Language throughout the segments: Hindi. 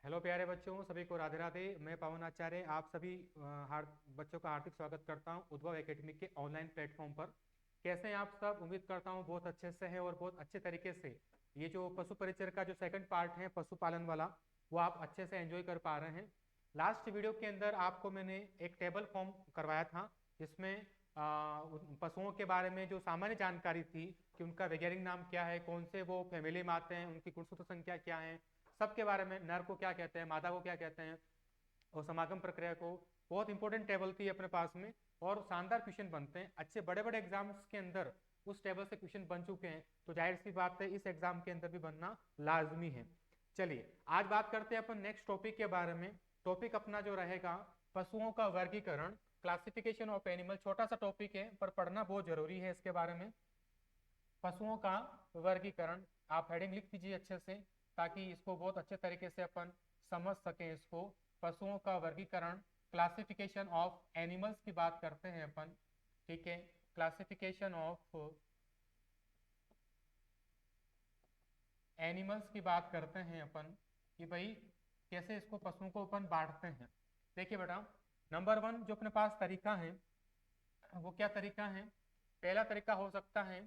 हेलो प्यारे बच्चों, सभी को राधे राधे। मैं पवन आचार्य आप सभी बच्चों का हार्दिक स्वागत करता हूं उद्भव एकेडमी के ऑनलाइन प्लेटफॉर्म पर। कैसे हैं आप सब? उम्मीद करता हूं बहुत अच्छे से हैं और बहुत अच्छे तरीके से ये जो पशु परिचय का जो सेकंड पार्ट है पशुपालन वाला, वो आप अच्छे से एंजॉय कर पा रहे हैं। लास्ट वीडियो के अंदर आपको मैंने एक टेबल फॉर्म करवाया था जिसमें उन पशुओं के बारे में जो सामान्य जानकारी थी कि उनका वैज्ञानिक नाम क्या है, कौन से वो फैमिली में आते हैं, उनकी गुणसूत्र संख्या क्या है, सबके बारे में, नर को क्या कहते हैं, मादा को क्या कहते हैं, और समागम प्रक्रिया को। बहुत इंपॉर्टेंट टेबल थी अपने पास में और शानदार क्वेश्चन बनते हैं। अच्छे बड़े बड़े एग्जाम्स के अंदर उस टेबल से क्वेश्चन बन चुके हैं, तो जाहिर सी बात है इस एग्जाम के अंदर भी बनना लाजमी है। चलिए आज बात करते हैं अपन नेक्स्ट टॉपिक के बारे में। टॉपिक अपना जो रहेगा पशुओं का वर्गीकरण, क्लासिफिकेशन ऑफ एनिमल। छोटा सा टॉपिक है पर पढ़ना बहुत जरूरी है इसके बारे में। पशुओं का वर्गीकरण, आप हेडिंग लिख दीजिए अच्छे से ताकि इसको बहुत अच्छे तरीके से अपन समझ सकें इसको। पशुओं का वर्गीकरण, क्लासिफिकेशन ऑफ एनिमल्स की बात करते हैं अपन। ठीक है, क्लासिफिकेशन ऑफ एनिमल्स की बात करते हैं अपन कि भाई कैसे इसको पशुओं को अपन बांटते हैं। देखिए बेटा, नंबर वन जो अपने पास तरीका है वो क्या तरीका है? पहला तरीका हो सकता है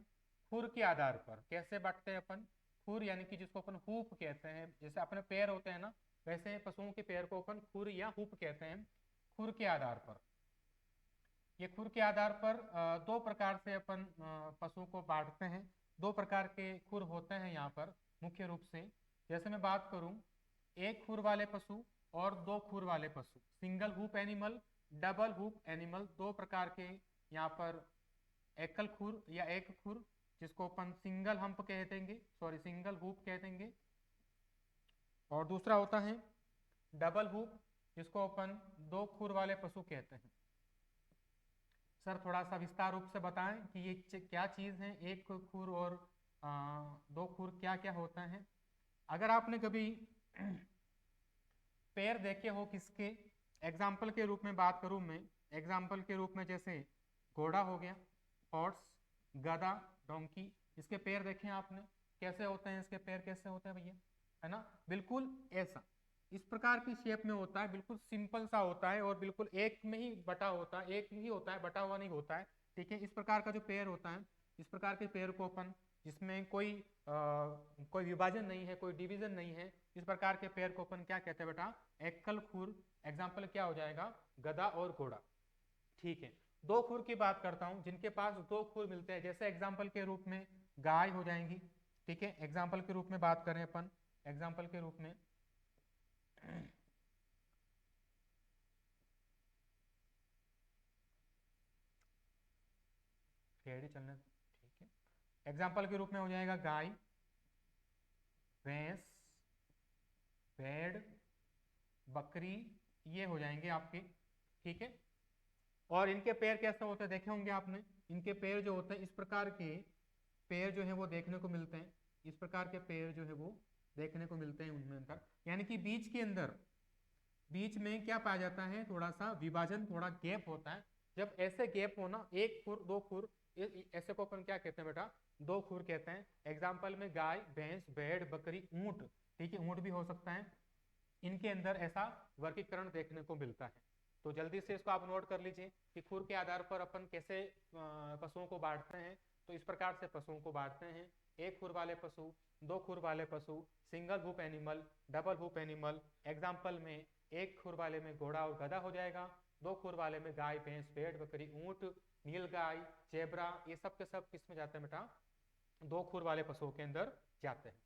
खुर के आधार पर। कैसे बांटते हैं अपन? खुर यानी कि जिसको अपन हूप कहते हैं, जैसे अपने पैर होते हैं ना, वैसे पशुओं के पैर को अपन खुर या हूप कहते हैं। खुर के आधार पर, ये खुर के आधार पर दो प्रकार से अपन पशुओं को बांटते हैं। दो प्रकार के खुर होते हैं यहाँ पर मुख्य रूप से। जैसे मैं बात करूं, एक खुर वाले पशु और दो खुर वाले पशु, single hoop animal, double hoop animal, दो प्रकार के यहाँ पर। एकल खुर या एक खुर जिसको अपन सिंगल हम्प कह देंगे, सॉरी सिंगल हुप कह देंगे, और दूसरा होता है डबल हुप जिसको अपन दो खुर वाले पशु कहते हैं। सर थोड़ा सा विस्तार रूप से बताएं कि ये क्या चीज है, एक खुर और दो खुर क्या क्या होता है। अगर आपने कभी पैर देखे हो किसके, एग्जाम्पल के रूप में बात करूं मैं, एग्जाम्पल के रूप में जैसे घोड़ा हो गया, हॉर्स, गधा, डोंकी, इसके पैर देखे आपने कैसे होते हैं? इसके पैर कैसे होते हैं भैया? है ना, बिल्कुल ऐसा इस प्रकार की शेप में होता है, बिल्कुल सिंपल सा होता है और बिल्कुल एक में ही बटा होता है, एक ही होता है, बटा हुआ नहीं होता है। ठीक है, इस प्रकार का जो पैर होता है, इस प्रकार के पैर को अपन, जिसमें कोई विभाजन नहीं है, कोई डिवीजन नहीं है, इस प्रकार के पैर को अपन क्या कहते हैं बेटा? एकल खुर। एग्जाम्पल क्या हो जाएगा? गधा और घोड़ा। ठीक है, दो खुर की बात करता हूं, जिनके पास दो खुर मिलते हैं, जैसे एग्जाम्पल के रूप में गाय हो जाएंगी। ठीक है, एग्जाम्पल के रूप में बात करें अपन, एग्जाम्पल के रूप में फेड़ी चलने, ठीक है, एग्जाम्पल के रूप में हो जाएगा गाय, भैंस, भेड़, बकरी, ये हो जाएंगे आपके। ठीक है, और इनके पैर कैसे होते हैं देखे होंगे आपने। इनके पैर जो होते हैं इस प्रकार के पैर जो है वो देखने को मिलते हैं, इस प्रकार के पैर जो है वो देखने को मिलते हैं उनमें अंदर, यानी कि बीच के अंदर, बीच में क्या पाया जाता है? थोड़ा सा विभाजन, थोड़ा गैप होता है। जब ऐसे गैप होना, एक खुर दो खुर, ऐसे को अपन क्या कहते हैं बेटा? दो खुर कहते हैं। एग्जाम्पल में गाय, भैंस, भेड़, बकरी, ऊंट, ठीक है, ऊंट भी हो सकता है, इनके अंदर ऐसा वर्गीकरण देखने को मिलता है। तो जल्दी से इसको आप नोट कर लीजिए कि खुर के आधार पर अपन कैसे पशुओं को बांटते हैं। तो इस प्रकार से पशुओं को बांटते हैं: एक खुर वाले पशु, दो खुर वाले पशु, single hoop animal, double hoop animal. Example में एक खुर वाले में घोड़ा और गधा हो जाएगा, दो खुर वाले में गाय, भैंस, भेड़, बकरी, ऊंट, नीलगाय, जेबरा, ये सब के सब किस में जाते हैं बेटा? दो खुर वाले पशुओं के अंदर जाते हैं।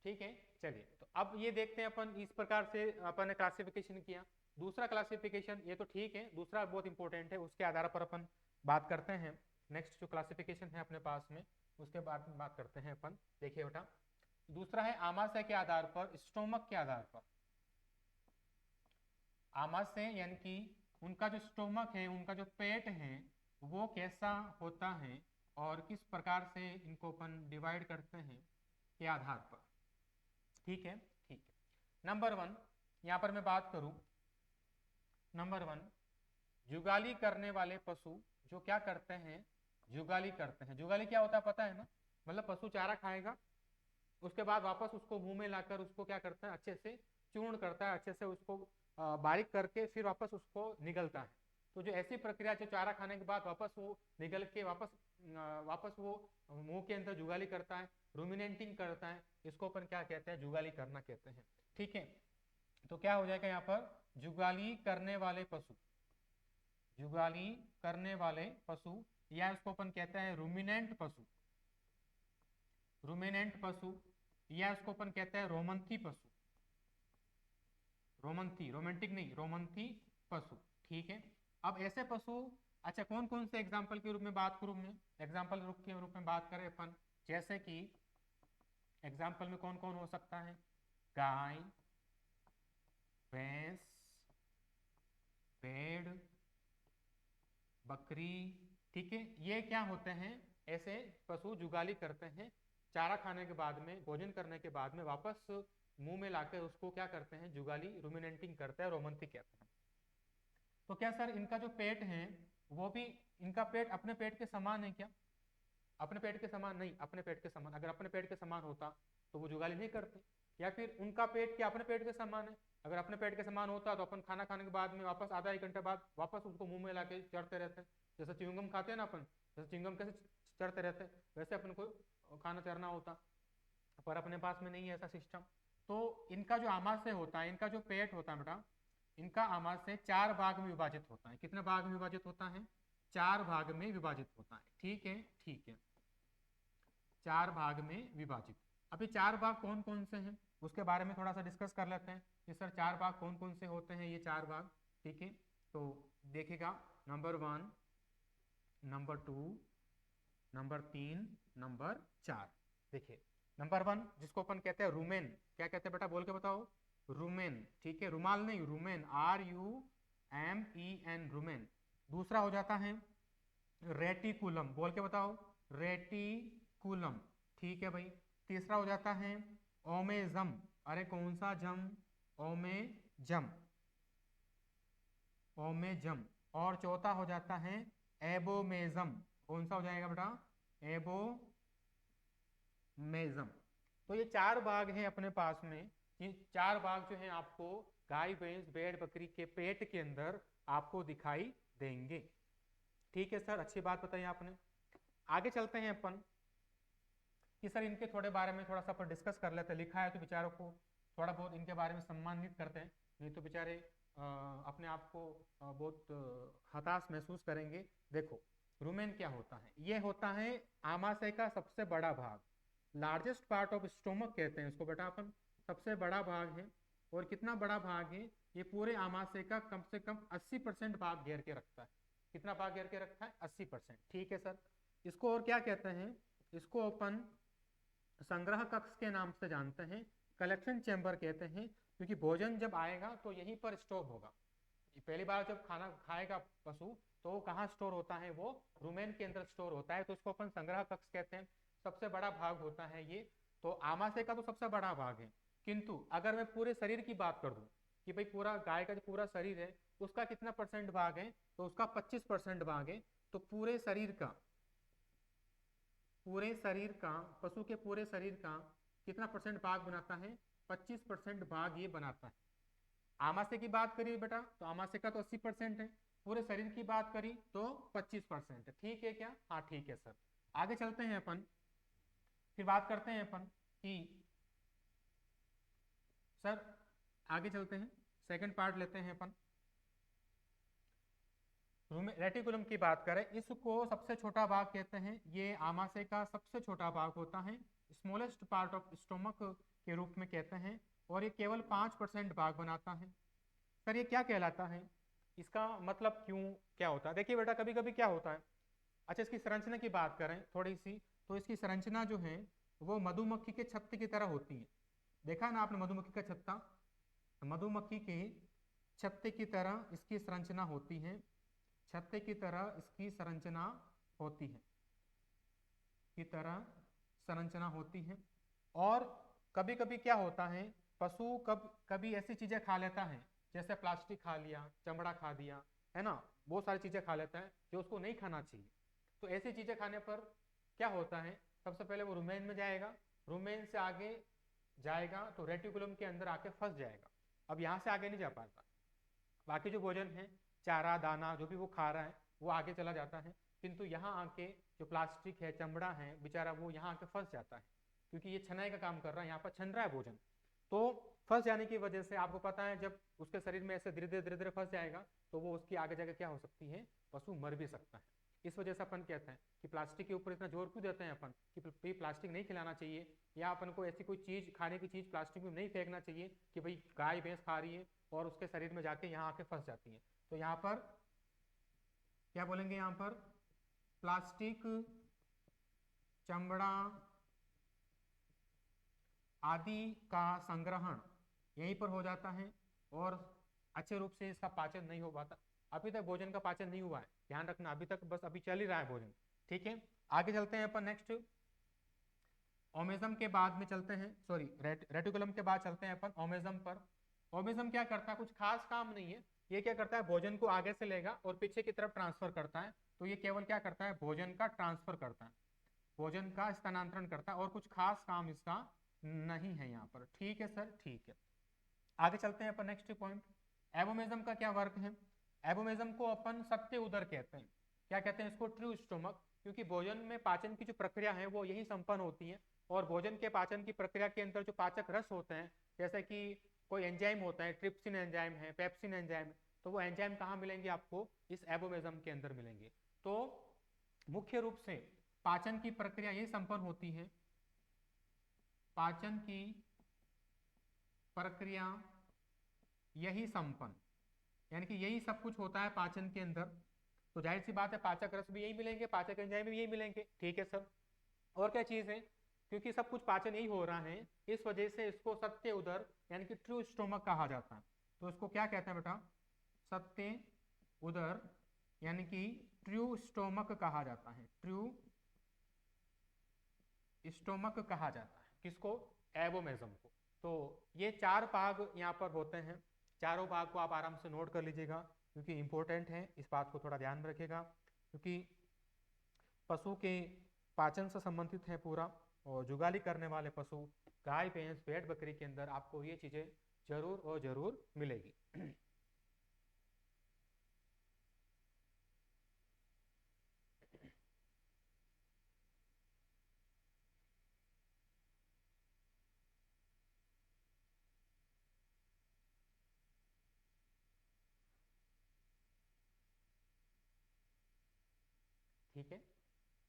ठीक है, चलिए तो अब ये देखते हैं अपन, इस प्रकार से अपन ने क्लासिफिकेशन किया। दूसरा क्लासिफिकेशन, ये तो ठीक है, दूसरा बहुत इंपॉर्टेंट है, उसके आधार पर अपन बात करते हैं। नेक्स्ट जो क्लासिफिकेशन है अपने पास में, उसके बाद में बात करते हैं अपन। देखिए बेटा, दूसरा है आमाशय के आधार पर, स्टोमक के आधार पर। आमाशय यानी कि उनका जो स्टोमक है, उनका जो पेट है, वो कैसा होता है और किस प्रकार से इनको अपन डिवाइड करते हैं के आधार पर। ठीक है, ठीक है। नंबर वन, यहां पर मैं बात करूं, नंबर वन, जुगाली करने वाले पशु जो क्या करते हैं? जुगाली करते हैं। जुगाली क्या होता है पता है ना, मतलब पशु चारा खाएगा, उसके बाद वापस उसको मुंह में लाकर उसको क्या करता है, अच्छे से चूर्ण करता है, अच्छे से उसको बारीक करके फिर वापस उसको निगलता है। तो जो ऐसी प्रक्रिया जो चारा खाने के बाद वापस वो निगल के वापस वो मुंह के अंदर जुगाली करता है, रूमिनेटिंग करता है, इसको अपन क्या कहते हैं, जुगाली करना कहते हैं। ठीक है, तो क्या हो जाएगा यहाँ पर, जुगाली करने वाले पशु, जुगाली करने वाले पशु, या इसको अपन कहते हैं रूमिनेंट पशु, रूमिनेंट पशु, या इसको अपन कहते हैं रोमंथी पशु, रोमंथी, रोमांटिक नहीं, रोमंथी पशु। ठीक है, अब ऐसे पशु, अच्छा कौन कौन से एग्जाम्पल के रूप में बात करूं मैं, एग्जाम्पल के रूप में बात करें अपन, जैसे कि एग्जाम्पल में कौन कौन हो सकता है, गाय, भैंस, भेड़, बकरी। ठीक है, ये क्या होते हैं, ऐसे पशु जुगाली करते हैं, चारा खाने के बाद में, भोजन करने के बाद में वापस मुंह में लाकर उसको क्या करते हैं, जुगाली, रूमिनेटिंग करते हैं, रोमंथी कहते हैं। तो क्या सर इनका जो पेट है वो भी, इनका पेट अपने पेट के समान है क्या, अपने पेट के समान नहीं, अपने पेट के समान, अगर अपने पेट के समान होता तो वो जुगाली नहीं करते। या फिर उनका पेट क्या अपने पेट के समान है, अगर अपने पेट के समान होता तो अपन खाना खाने के बाद में वापस आधा एक घंटे बाद वापस उसको मुंह में लाके चढ़ते रहते हैं, जैसे च्युइंगम खाते हैं ना अपन, जैसे च्युइंगम कैसे चढ़ते रहते हैं, वैसे अपन को खाना चढ़ना होता, पर अपने पास में नहीं है ऐसा सिस्टम। तो इनका जो आमाशय होता है, इनका जो पेट होता है बेटा, इनका आमाशय 4 भाग में विभाजित होता है। कितने भाग में विभाजित होता है, 4 भाग में विभाजित होता है। ठीक है, ठीक है, 4 भाग में विभाजित। अभी 4 भाग कौन कौन से हैं उसके बारे में थोड़ा सा डिस्कस कर लेते हैं कि सर 4 भाग कौन कौन से होते हैं, ये 4 भाग। ठीक है, तो देखिएगा, नंबर 1, नंबर 2, नंबर 3, नंबर 4। देखिए नंबर 1 जिसको अपन कहते हैं रूमेन, क्या कहते हैं बेटा, बोल के बताओ, रूमेन। ठीक है, रुमाल नहीं, रूमेन, RUMEN, रूमेन। दूसरा हो जाता है रेटिकुलम, बोल के बताओ, रेटिकुलम। ठीक है भाई। तीसरा हो जाता है ओमेजम, अरे कौन सा जम, ओमेजम, ओमेजम। और चौथा हो जाता है एबोमेजम, कौन सा हो जाएगा बेटा, एबोमेजम। तो ये 4 भाग हैं अपने पास में, ये 4 भाग जो हैं आपको गाय, भैंस, भेड़, बकरी के पेट के अंदर आपको दिखाई देंगे। ठीक है सर, अच्छी बात बताई आपने। आगे चलते हैं अपन कि सर इनके थोड़े बारे में थोड़ा सा अपन डिस्कस कर लेते हैं। लिखा है तो बेचारों को थोड़ा बहुत इनके बारे में सम्मानित करते हैं, नहीं तो बेचारे अपने आप को बहुत हताश महसूस करेंगे। देखो रूमेन क्या होता है, ये होता है आमाशय का सबसे बड़ा भाग, लार्जेस्ट पार्ट ऑफ स्टोमक कहते हैं इसको बेटा अपन, सबसे बड़ा भाग है। और कितना बड़ा भाग है, ये पूरे आमाशय का कम से कम 80% भाग घेर के रखता है। कितना भाग घेर के रखता है, 80%। ठीक है सर, इसको और क्या कहते हैं, इसको अपन संग्रह कक्ष के नाम से जानते हैं, कलेक्शन चैम्बर कहते हैं, क्योंकि भोजन जब आएगा तो यहीं पर स्टोर होगा। पहली बार जब खाना खाएगा पशु तो वो कहाँ स्टोर होता है, वो रूमेन के अंदर स्टोर होता है, तो इसको अपन संग्रह कक्ष कहते हैं। सबसे बड़ा भाग होता है ये, तो आमाशय का तो सबसे बड़ा भाग है। किंतु अगर मैं पूरे शरीर की बात कर दूं कि भाई पूरा गाय का जो पूरा शरीर है उसका कितना परसेंट भाग है, तो उसका 25% भाग है। तो पूरे शरीर का, पूरे शरीर का, पशु के पूरे शरीर का कितना परसेंट भाग बनाता है, 25% भाग ये बनाता है। आमाशय की बात करिए बेटा तो आमाशय का तो 80% है, पूरे शरीर की बात करी तो 25% है। ठीक है क्या, हाँ ठीक है सर। आगे चलते हैं अपन, फिर बात करते हैं अपन कि सर आगे चलते हैं, सेकंड पार्ट लेते हैं अपन। रेटिकुलम की बात करें, इसको सबसे छोटा भाग कहते हैं, ये आमाशय का सबसे छोटा भाग होता है, स्मॉलेस्ट पार्ट ऑफ स्टोमक के रूप में कहते हैं, और ये केवल 5% भाग बनाता है। सर ये क्या कहलाता है, इसका मतलब क्यों क्या होता है, देखिए बेटा कभी कभी क्या होता है, अच्छा इसकी संरचना की बात करें थोड़ी सी, तो इसकी संरचना जो है वो मधुमक्खी के छत्ते की तरह होती है। देखा ना आपने मधुमक्खी का छत्ता, मधुमक्खी के छत्ते की तरह इसकी संरचना होती है, छत्ते की तरह इसकी संरचना होती है, की तरह संरचना होती है। और कभी कभी क्या होता है, पशु कभी ऐसी चीजें खा लेता है, जैसे प्लास्टिक खा लिया, चमड़ा खा दिया, है ना, बहुत सारी चीजें खा लेता है जो उसको नहीं खाना चाहिए। तो ऐसी चीजें खाने पर क्या होता है, सबसे पहले वो रुमेन में जाएगा, रुमेन से आगे जाएगा तो रेटिकुलम के अंदर आके फंस जाएगा, अब यहाँ से आगे नहीं जा पाता। बाकी जो भोजन है, चारा दाना जो भी वो खा रहा है वो आगे चला जाता है, किंतु यहाँ आके जो प्लास्टिक है, चमड़ा है बेचारा, वो यहाँ आके फंस जाता है, क्योंकि ये छनाई का काम कर रहा है, यहाँ पर छन रहा है भोजन। तो फंस जाने की वजह से आपको पता है जब उसके शरीर में ऐसे धीरे धीरे फंस जाएगा तो वो उसकी आगे जाके क्या हो सकती है, पशु मर भी सकता है। इस वजह से अपन कहते हैं कि प्लास्टिक के ऊपर इतना जोर क्यों देते हैं अपन कि प्लास्टिक नहीं खिलाना चाहिए, या अपन को ऐसी कोई चीज, खाने की चीज प्लास्टिक में नहीं फेंकना चाहिए कि भाई गाय भैंस खा रही है और उसके शरीर में जाके यहाँ आके फंस जाती है। तो यहाँ पर क्या बोलेंगे, यहाँ पर प्लास्टिक, चमड़ा आदि का संग्रहण यहीं पर हो जाता है और अच्छे रूप से इसका पाचन नहीं हो पाता। अभी तक भोजन का पाचन नहीं हुआ है, ध्यान रखना, अभी तक बस अभी चल ही रहा है भोजन, ठीक है। आगे चलते हैं अपन नेक्स्ट, ओमेजम के बाद में चलते हैं, सॉरी रेटिकुलम के बाद चलते हैं अपन ओमेजम पर। ओमेजम क्या करता है, कुछ खास काम नहीं है, ये क्या करता है, भोजन को आगे से लेगा और पीछे की तरफ ट्रांसफर करता है। तो ये केवल क्या करता है, भोजन का ट्रांसफर करता है, भोजन का स्थानांतरण करता है, और कुछ खास काम इसका नहीं है यहाँ पर, ठीक है सर, ठीक है। आगे चलते हैं अपन नेक्स्ट पॉइंट, एबोमेजम का क्या वर्क है। एबोमेजम को अपन सत्य उदर कहते हैं, क्या कहते हैं इसको, ट्रू स्टोमक, क्योंकि भोजन में पाचन की जो प्रक्रिया है वो यही संपन्न होती है, और भोजन के पाचन की प्रक्रिया के अंदर जो पाचक रस होते हैं, जैसे कि कोई एंजाइम होता है, ट्रिप्सिन एंजाइम है, पेप्सिन एंजाइम है, तो वो एंजाइम कहाँ मिलेंगे आपको, इस एबोमेजम के अंदर मिलेंगे। तो मुख्य रूप से पाचन की प्रक्रिया यही संपन्न होती है, पाचन की प्रक्रिया यही संपन्न, यानी कि यही सब कुछ होता है पाचन के अंदर। तो जाहिर सी बात है पाचक रस भी यही मिलेंगे, पाचक एंजाइम भी यही मिलेंगे, ठीक है सर। और क्या चीज है, क्योंकि सब कुछ पाचन यही हो रहा है, इस वजह से इसको सत्य उदर यानी कि ट्रू स्टोमक कहा जाता है। तो इसको क्या कहते हैं बेटा, सत्य उदर यानी कि ट्रू स्टोमक कहा जाता है, ट्रू स्टोमक कहा जाता है, किसको, एबोमेजम को। तो ये चार भाग यहाँ पर होते हैं, चारों भाग को आप आराम से नोट कर लीजिएगा क्योंकि इंपॉर्टेंट है, इस बात को थोड़ा ध्यान में रखिएगा, क्योंकि पशु के पाचन से संबंधित है पूरा, और जुगाली करने वाले पशु गाय भैंस भेड़ बकरी के अंदर आपको ये चीजें जरूर और जरूर मिलेगी। ठीक है,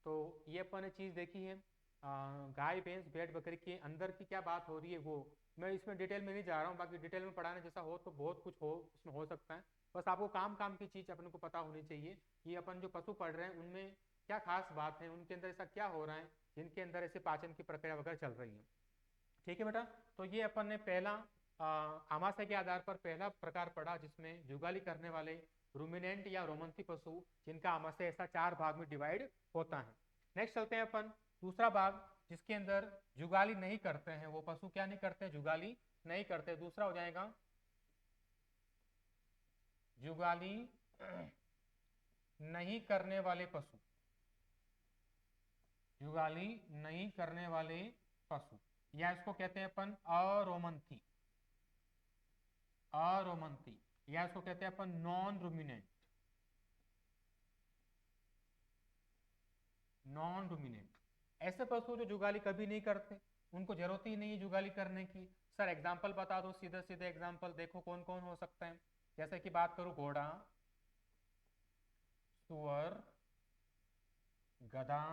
तो ये अपन ने चीज देखी है, गाय भैंस भेड़ बकरी के अंदर की क्या बात हो रही है वो मैं इसमें डिटेल में नहीं जा रहा हूँ, बाकी डिटेल में पढ़ाने जैसा हो तो बहुत कुछ हो उसमें हो सकता है, बस आपको काम काम की चीज अपन को पता होनी चाहिए, ये अपन जो पशु पढ़ रहे हैं उनमें क्या खास बात है, उनके अंदर ऐसा क्या हो रहा है जिनके अंदर ऐसे पाचन की प्रक्रिया वगैरह चल रही है, ठीक है बेटा। तो ये अपन ने पहला आमाशय के आधार पर पहला प्रकार पढ़ा जिसमें जुगाली करने वाले रूमिनेंट या रोमंथी पशु जिनका आमाशय ऐसा चार भाग में डिवाइड होता है। नेक्स्ट चलते हैं अपन दूसरा भाग जिसके अंदर जुगाली नहीं करते हैं, वो पशु क्या नहीं करते, जुगाली नहीं करते, दूसरा हो जाएगा जुगाली नहीं करने वाले पशु, जुगाली नहीं करने वाले पशु, या इसको कहते हैं अपन अरोमंथी, अरोमंथी, या इसको कहते हैं अपन नॉन रूमिनेंट, नॉन रूमिनेंट। ऐसे पशु जो जुगाली कभी नहीं करते, उनको जरूरत ही नहीं है जुगाली करने की। सर एग्जाम्पल बता दो, सीधे सीधे एग्जाम्पल देखो कौन कौन हो सकता है। जैसे कि बात करूं, घोड़ा, सुअर, गधा,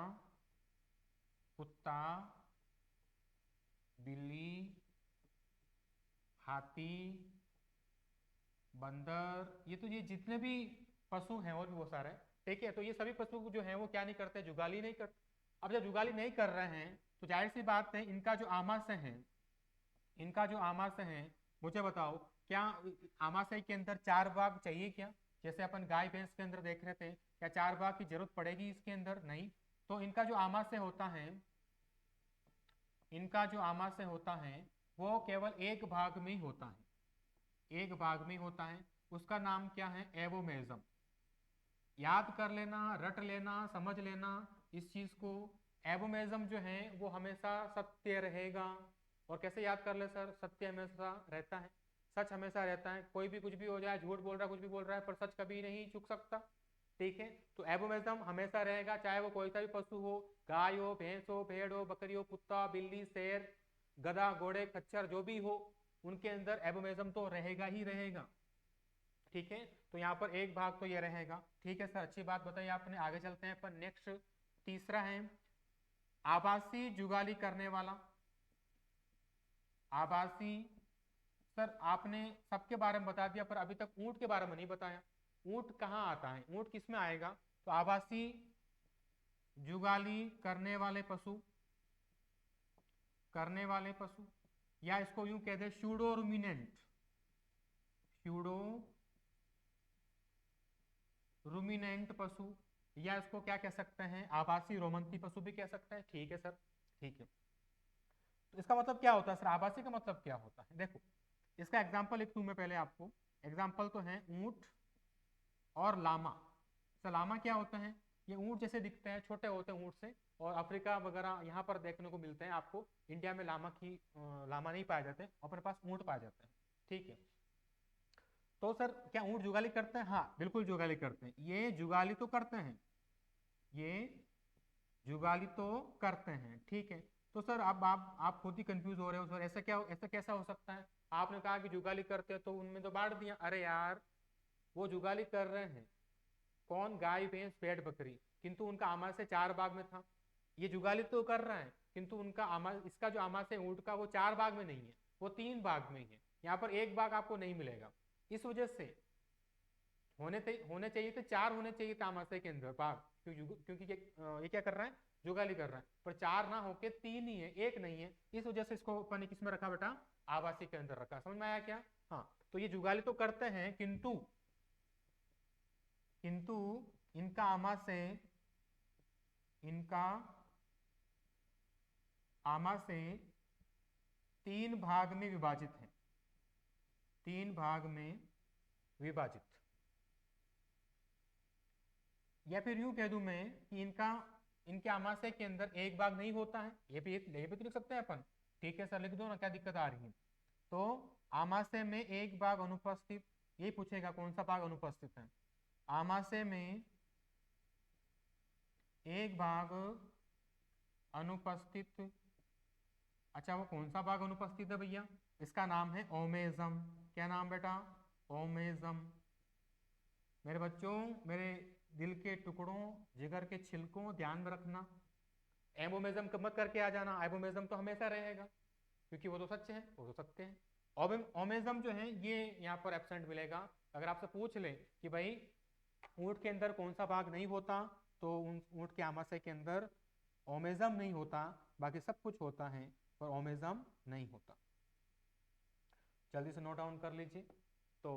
कुत्ता, बिल्ली, हाथी, बंदर, ये जितने भी पशु हैं और भी बहुत सारे, ठीक है। तो ये सभी पशु जो हैं वो क्या नहीं करते, जुगाली नहीं करते। अब जब जुगाली नहीं कर रहे हैं तो जाहिर सी बात है इनका जो आमाशय है, इनका जो आमाशय है, मुझे बताओ क्या आमाशय के अंदर चार भाग चाहिए क्या, जैसे अपन गाय भैंस के अंदर देख रहे थे, क्या चार भाग की जरूरत पड़ेगी इसके अंदर, नहीं। तो इनका जो आमाशय होता है, इनका जो आमाशय होता है वो केवल एक भाग में ही होता है, एक भाग में होता है, उसका नाम क्या है, एबोमेजम, याद कर लेना, रट लेना, समझ लेना इस चीज को। एबोमेजम जो है वो हमेशा सत्य रहेगा। और कैसे याद कर ले सर? सत्य हमेशा रहता है, सच हमेशा रहता है। कोई भी कुछ भी हो जाए, झूठ बोल रहा है, कुछ भी बोल रहा है, पर सच कभी नहीं चुक सकता। ठीक है, तो एबोमेजम हमेशा रहेगा, चाहे वो कोई सा भी पशु हो, गाय हो, भैंस हो, भेड़ हो, बकरी हो, कुत्ता, बिल्ली, शेर, गधा, घोड़े, खच्चर, जो भी हो, उनके अंदर एबोमेजम तो रहेगा ही रहेगा। ठीक है, तो यहाँ पर एक भाग तो ये रहेगा। ठीक है सर, अच्छी बात बताई आपने। आगे चलते हैं पर नेक्स्ट, तीसरा है आभासी जुगाली करने वाला। आभासी, सर आपने सबके बारे में बता दिया पर अभी तक ऊंट के बारे में नहीं बताया। ऊंट कहाँ आता है, ऊंट किस में आएगा? तो आभासी जुगाली करने वाले पशु, करने वाले पशु, या इसको यूं कहते हैं स्यूडो रूमिनेंट, स्यूडो रूमिनेंट पशु, या इसको क्या कह सकते हैं? आभासी रोमंती पशु भी कह सकते हैं। ठीक है सर, ठीक है। तो इसका मतलब क्या होता है सर? आभासी का मतलब क्या होता है? देखो, इसका एग्जाम्पल लिख दूं मैं पहले आपको। एग्जाम्पल तो है ऊंट और लामा। सर लामा क्या होता है? ये ऊंट जैसे दिखते हैं, छोटे होते हैं ऊंट से, और अफ्रीका वगैरह यहाँ पर देखने को मिलते हैं आपको। इंडिया में लामा नहीं पाए जाते, अपने पास ऊंट पाए जाते हैं। ठीक है, तो सर क्या ऊंट जुगाली करते हैं? हाँ बिल्कुल जुगाली करते हैं, ये जुगाली तो करते हैं, ये जुगाली तो करते हैं। ठीक है, तो सर अब आप खुद ही कंफ्यूज हो रहे हो सर, ऐसा क्या, ऐसा कैसा हो सकता है? आपने कहा कि जुगाली करते हैं तो उनमें तो बांट दिया। अरे यार, वो जुगाली कर रहे हैं कौन? गाय, भैंस, भेड़, बकरी, किंतु उनका आमाशय 4 भाग में था। ये जुगाली तो कर रहा है, किंतु उनका इसका जो आमाशय ऊंट का वो 4 भाग में नहीं है, वो 3 भाग में ही है। यहाँ पर 1 भाग आपको नहीं मिलेगा। इस वजह से होने चाहिए थे 4, होने चाहिए था आमाशय के अंदर भाग, क्योंकि ये क्या कर रहा है? जुगाली कर रहा है। पर 4 ना होके 3 ही है, 1 नहीं है। इस वजह से इसको अपन ने किस में रखा बेटा? आवासी के अंदर रखा। समझ में आया क्या? हाँ, तो ये जुगाली तो करते हैं, किंतु किंतु इनका आमाशय, इनका आमाशय 3 भाग में विभाजित है, 3 भाग में विभाजित। या फिर यूं कह दूं मैं कि इनके आमाशय के अंदर 1 भाग नहीं होता है। ये भी तो लिख सकते हैं अपन। ठीक है सर, लिख दो ना, क्या दिक्कत आ रही है? तो आमाशय में 1 भाग अनुपस्थित, ये पूछेगा कौन सा भाग अनुपस्थित है। आमाशय में 1 भाग अनुपस्थित। अच्छा, वो कौन सा भाग अनुपस्थित है भैया? इसका नाम है ओमेजम। क्या नाम बेटा? ओमेजम। मेरे बच्चों, मेरे दिल के टुकड़ों, जिगर के छिलकों, ध्यान में रखना। एबोमेजम कब मत करके आ जाना, एबोमेजम तो हमेशा रहेगा, क्योंकि वो तो सच है, वो तो सत्य है। ओमेजम जो है ये यहाँ पर एब्सेंट मिलेगा। अगर आपसे पूछ ले कि भाई ऊंट के अंदर कौन सा भाग नहीं होता, तो ऊंट के आमाशय के अंदर ओमेजम नहीं होता, बाकी सब कुछ होता है, पर ओमेजम नहीं होता। जल्दी से नोट डाउन कर लीजिए। तो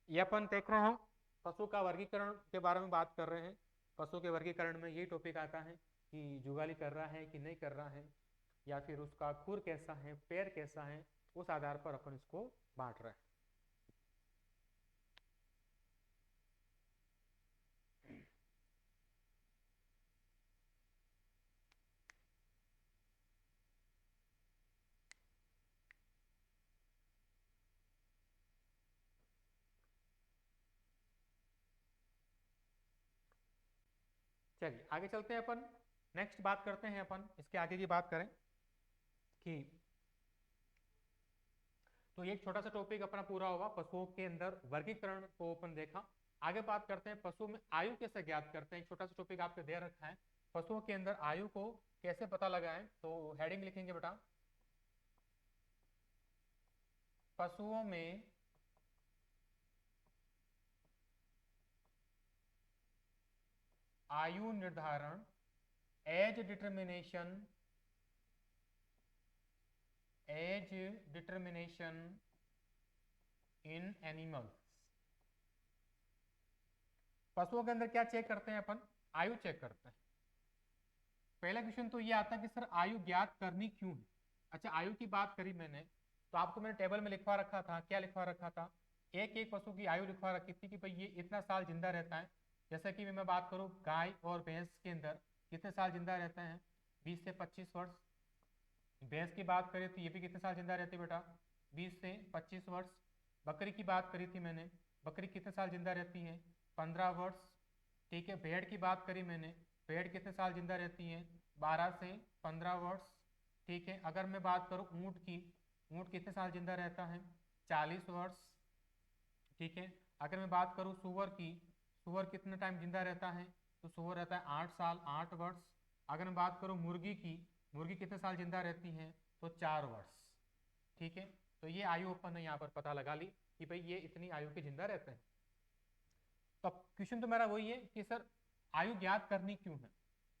ये अपन देख रहे हैं, पशु का वर्गीकरण के बारे में बात कर रहे हैं। पशु के वर्गीकरण में ये टॉपिक आता है कि जुगाली कर रहा है कि नहीं कर रहा है, या फिर उसका खुर कैसा है, पैर कैसा है, उस आधार पर अपन इसको बांट रहे हैं। चलिए आगे चलते हैं अपन, नेक्स्ट बात करते हैं अपन, इसके आगे की बात करें कि, तो ये एक छोटा सा टॉपिक अपना पूरा होगा, पशुओं के अंदर वर्गीकरण को अपन देखा। आगे बात करते हैं पशु में आयु कैसे ज्ञात करते हैं। छोटा सा टॉपिक आपके दे रखा है, पशुओं के अंदर आयु को कैसे पता लगाएं। तो हेडिंग लिखेंगे बेटा, पशुओं में आयु निर्धारण, age determination, age determination in animals. पशुओं के अंदर क्या चेक करते हैं अपन? आयु चेक करते हैं। पहला क्वेश्चन तो ये आता है कि सर आयु ज्ञात करनी क्यों है। अच्छा, आयु की बात करी मैंने, तो आपको मैंने टेबल में लिखवा रखा था, क्या लिखवा रखा था? एक एक पशु की आयु लिखवा रखी थी कि भाई ये इतना साल जिंदा रहता है। जैसे कि मैं बात करूँ गाय और भैंस के अंदर कितने साल जिंदा रहते हैं, 20 से 25 वर्ष। भैंस की बात करें तो ये भी कितने साल जिंदा रहती है बेटा, 20 से 25 वर्ष। बकरी की बात करी थी मैंने, बकरी कितने साल जिंदा रहती है, 15 वर्ष। ठीक है, भेड़ की बात करी मैंने, भेड़ कितने साल जिंदा रहती है, 12 से 15 वर्ष। ठीक है, अगर मैं बात करूँ ऊँट की, ऊँट कितने साल जिंदा रहता है, 40 वर्ष। ठीक है, अगर मैं बात करूँ सूअर की, सूअर कितना टाइम जिंदा रहता है, तो सूअर रहता है 8 साल 8 वर्ष। अगर मैं बात करूँ मुर्गी की, मुर्गी कितने साल जिंदा रहती है, तो 4 वर्ष। ठीक है, तो ये आयु अपन ने यहाँ पर पता लगा ली कि भाई ये इतनी आयु के जिंदा रहते हैं। तो क्वेश्चन तो मेरा वही है कि सर आयु ज्ञात करनी क्यों है।